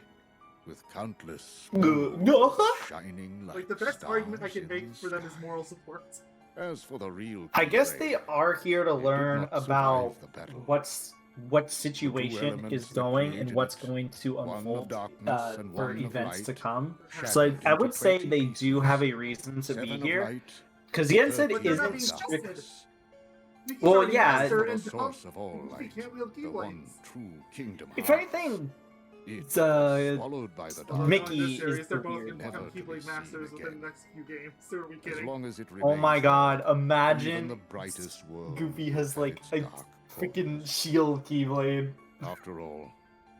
Speaker 7: with countless
Speaker 2: No.
Speaker 7: shining lights.
Speaker 1: Like, the best argument I can
Speaker 7: in
Speaker 1: make
Speaker 7: the
Speaker 1: for them is
Speaker 7: sky.
Speaker 1: moral support.
Speaker 7: As for the real
Speaker 2: I guess
Speaker 7: Keyblade,
Speaker 2: they are here to
Speaker 7: it did
Speaker 2: learn
Speaker 7: not
Speaker 2: about
Speaker 7: survive the battle.
Speaker 2: what situation
Speaker 7: elements
Speaker 2: is
Speaker 7: that
Speaker 2: going and
Speaker 7: created
Speaker 2: what's
Speaker 7: it,
Speaker 2: going to
Speaker 7: one of
Speaker 2: unfold
Speaker 7: darkness and
Speaker 2: for
Speaker 7: one of
Speaker 2: events to
Speaker 7: light,
Speaker 2: come.
Speaker 7: shattered
Speaker 2: So I
Speaker 7: into
Speaker 2: would say
Speaker 7: 20
Speaker 2: they do have a
Speaker 7: pieces.
Speaker 2: reason to
Speaker 7: 7
Speaker 2: be
Speaker 7: of
Speaker 2: here.
Speaker 7: light,
Speaker 2: Because Yen said
Speaker 1: But they're not
Speaker 2: isn't
Speaker 1: being
Speaker 2: strict.
Speaker 1: tested. Mickey's
Speaker 2: Well,
Speaker 1: already
Speaker 2: yeah,
Speaker 1: mastered
Speaker 7: the
Speaker 1: and
Speaker 7: source of all
Speaker 1: Goofy
Speaker 7: light,
Speaker 1: can't wield
Speaker 7: the one
Speaker 1: Keyblades.
Speaker 7: true Kingdom
Speaker 2: If
Speaker 7: Hearts.
Speaker 2: anything,
Speaker 7: It
Speaker 2: it's,
Speaker 7: was swallowed by the
Speaker 1: Although
Speaker 7: dark.
Speaker 1: not in
Speaker 2: Mickey
Speaker 1: this series,
Speaker 2: is
Speaker 1: they're
Speaker 2: the
Speaker 1: both
Speaker 2: weird
Speaker 1: going to become
Speaker 7: one. Never to be
Speaker 1: Keyblade
Speaker 7: seen
Speaker 1: masters within
Speaker 7: again.
Speaker 1: the next few games. So are we
Speaker 7: As
Speaker 1: kidding?
Speaker 7: long as it
Speaker 2: oh my
Speaker 7: remains
Speaker 2: god,
Speaker 7: there, even
Speaker 2: imagine
Speaker 7: the brightest world
Speaker 2: Goofy has
Speaker 7: had
Speaker 2: like
Speaker 7: its
Speaker 2: a
Speaker 7: dark
Speaker 2: freaking
Speaker 7: corners.
Speaker 2: shield Keyblade.
Speaker 7: After all,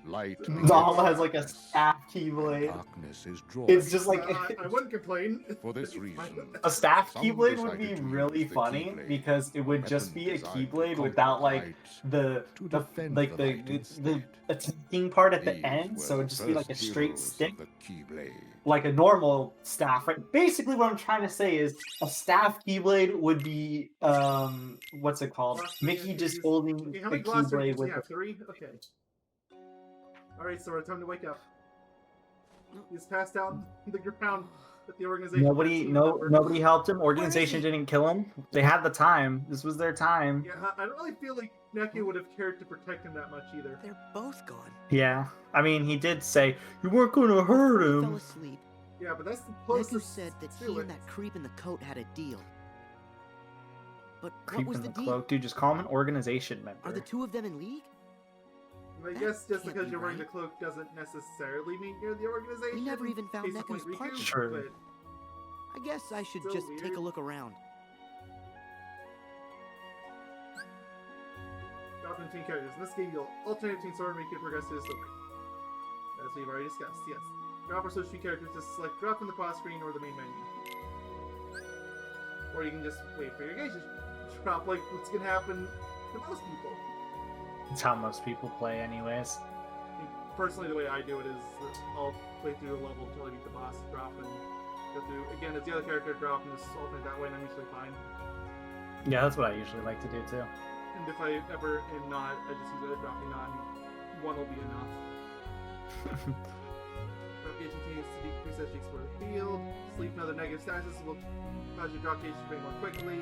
Speaker 7: light
Speaker 2: Dom
Speaker 7: begets
Speaker 2: has like a
Speaker 7: darkness,
Speaker 2: staff
Speaker 7: and
Speaker 2: Keyblade.
Speaker 7: darkness is joy.
Speaker 2: It's just like
Speaker 1: I wouldn't complain.
Speaker 7: For this
Speaker 1: It's fine.
Speaker 7: reason,
Speaker 2: a staff
Speaker 7: some
Speaker 2: Keyblade would
Speaker 7: decided
Speaker 2: be
Speaker 7: to
Speaker 2: really
Speaker 7: use the
Speaker 2: funny
Speaker 7: Keyblade,
Speaker 2: because it would just
Speaker 7: weapon
Speaker 2: be a
Speaker 7: designed to
Speaker 2: Keyblade
Speaker 7: conquer
Speaker 2: without like
Speaker 7: light,
Speaker 2: the
Speaker 7: to
Speaker 2: the
Speaker 7: defend
Speaker 2: like
Speaker 7: the
Speaker 2: the
Speaker 7: light
Speaker 2: the
Speaker 7: instead.
Speaker 2: attacking part at the
Speaker 7: These
Speaker 2: end,
Speaker 7: were
Speaker 2: so
Speaker 7: the
Speaker 2: it'd just be like a
Speaker 7: first
Speaker 2: straight
Speaker 7: heroes of
Speaker 2: stick,
Speaker 7: the Keyblade.
Speaker 2: like a normal staff. Right? Basically, what I'm trying to say is a staff Keyblade would be what's it called?
Speaker 1: Gloss-
Speaker 2: Mickey just
Speaker 1: use-
Speaker 2: holding
Speaker 1: Okay, how
Speaker 2: a
Speaker 1: many gloss
Speaker 2: Keyblade
Speaker 1: rings do
Speaker 2: with
Speaker 1: you have? 3? Okay. Alright, Sora, time to wake up. He's passed out on the ground with the organization.
Speaker 2: nobody helped him. Organization didn't kill him. They had the time. This was their time.
Speaker 1: Yeah, I don't really feel like Neku would have cared to protect him that much either.
Speaker 5: They're both gone.
Speaker 2: Yeah, I mean, he did say you weren't gonna hurt
Speaker 5: He fell
Speaker 2: him.
Speaker 5: asleep.
Speaker 1: Yeah, but that's the
Speaker 5: Neku
Speaker 1: closest
Speaker 5: said that
Speaker 1: to
Speaker 5: he
Speaker 1: it.
Speaker 5: and that creep in the coat had a deal. But what
Speaker 2: Creep
Speaker 5: was
Speaker 2: in
Speaker 5: the
Speaker 2: the
Speaker 5: deal?
Speaker 2: cloak, dude. Just call him an organization member.
Speaker 5: Are the two of them in league?
Speaker 1: I
Speaker 5: That
Speaker 1: guess just
Speaker 5: can't
Speaker 1: because
Speaker 5: be
Speaker 1: you're wearing the
Speaker 5: right.
Speaker 1: cloak doesn't necessarily mean you're the organization.
Speaker 5: We never even found
Speaker 1: Case in
Speaker 5: Neku's
Speaker 1: point, Riku,
Speaker 5: partner.
Speaker 2: True.
Speaker 1: but
Speaker 5: I guess I should
Speaker 1: So
Speaker 5: just take a
Speaker 1: weird.
Speaker 5: look around.
Speaker 1: drop in between characters. In this game, you'll alternate between Sora and Riku to progress through the story. As we've already discussed, yes. Drop or switch between characters to select drop from the pause screen or the main menu. Or you can just wait for your gauge to drop, like what's gonna happen to most people.
Speaker 2: It's how most people play, anyways.
Speaker 1: I mean, personally, the way I do it is that I'll play through a level until I beat the boss, drop, and go through. Again, it's the other character drop, and just alternate that way, and I'm usually fine.
Speaker 2: Yeah, that's what I usually like to do too.
Speaker 1: And if I ever am not, I just use a dropping knot, and one will be enough. Drop gauge continues to decrease as you explore the field. Sleep and other negative statuses will cause your drop gauge to drain more quickly.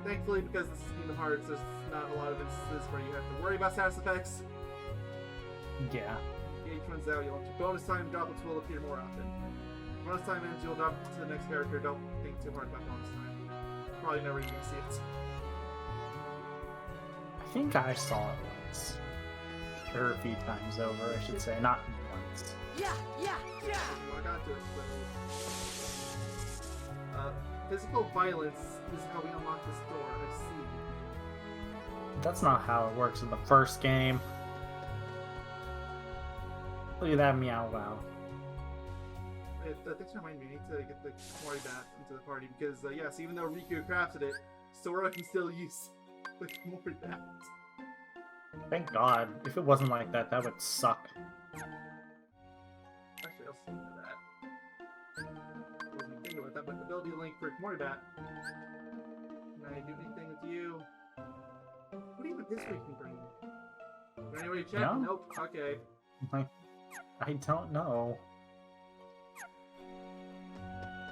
Speaker 1: Thankfully, because this is Kingdom Hearts, there's not a lot of instances where you have to worry about status effects.
Speaker 2: Yeah.
Speaker 1: Gauge runs out, you'll have to bonus time droplets will appear more often. bonus time ends, you'll jump to the next character. Don't think too hard about bonus time. Probably never even see it.
Speaker 2: I think I saw it once. Or a few times over, I should say. Not once.
Speaker 3: Yeah, yeah, yeah!
Speaker 1: I got to it, but... physical violence is how we unlock this door, I see.
Speaker 2: That's not how it works in the first game. Look at that meow wow.
Speaker 1: Thanks for reminding me. I need to get the Kamori bat into the party because, yes, even though Riku crafted it, Sora can still use the Kamori bat.
Speaker 2: Thank God. If it wasn't like that, that would suck.
Speaker 1: Actually, I'll see that. I wasn't thinking about that, but ability link for Kamori bat. Can I do anything with you? What even this week can bring? Is there any way to check?
Speaker 2: No.
Speaker 1: Nope. Okay.
Speaker 2: I don't know.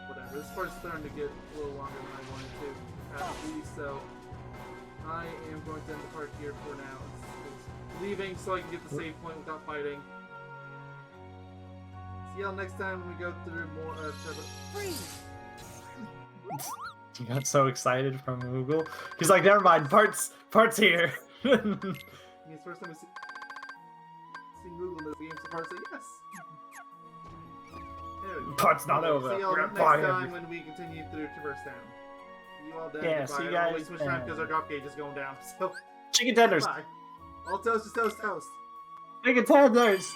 Speaker 1: Whatever. This part's starting to get a little longer than I wanted to have to be, so I am going to end the part here for now. It's leaving so I can get the save point without fighting. See y'all next time when we go through more of
Speaker 3: Freeze!
Speaker 2: You got so excited from Google. He's like, never mind, parts here.
Speaker 1: It's the first time we see Google in this game so far, so yes. There we go.
Speaker 2: Part's not over.
Speaker 1: See y'all
Speaker 2: We're
Speaker 1: next
Speaker 2: fine.
Speaker 1: time when we continue through Traverse Town. See you all then.
Speaker 2: Yeah,
Speaker 1: Goodbye.
Speaker 2: see you
Speaker 1: I don't
Speaker 2: guys
Speaker 1: waste much time
Speaker 2: then.
Speaker 1: because our drop gauge is going down. So
Speaker 2: Chicken tenders.
Speaker 1: bye. All toast is toast toast.
Speaker 2: Chicken tenders.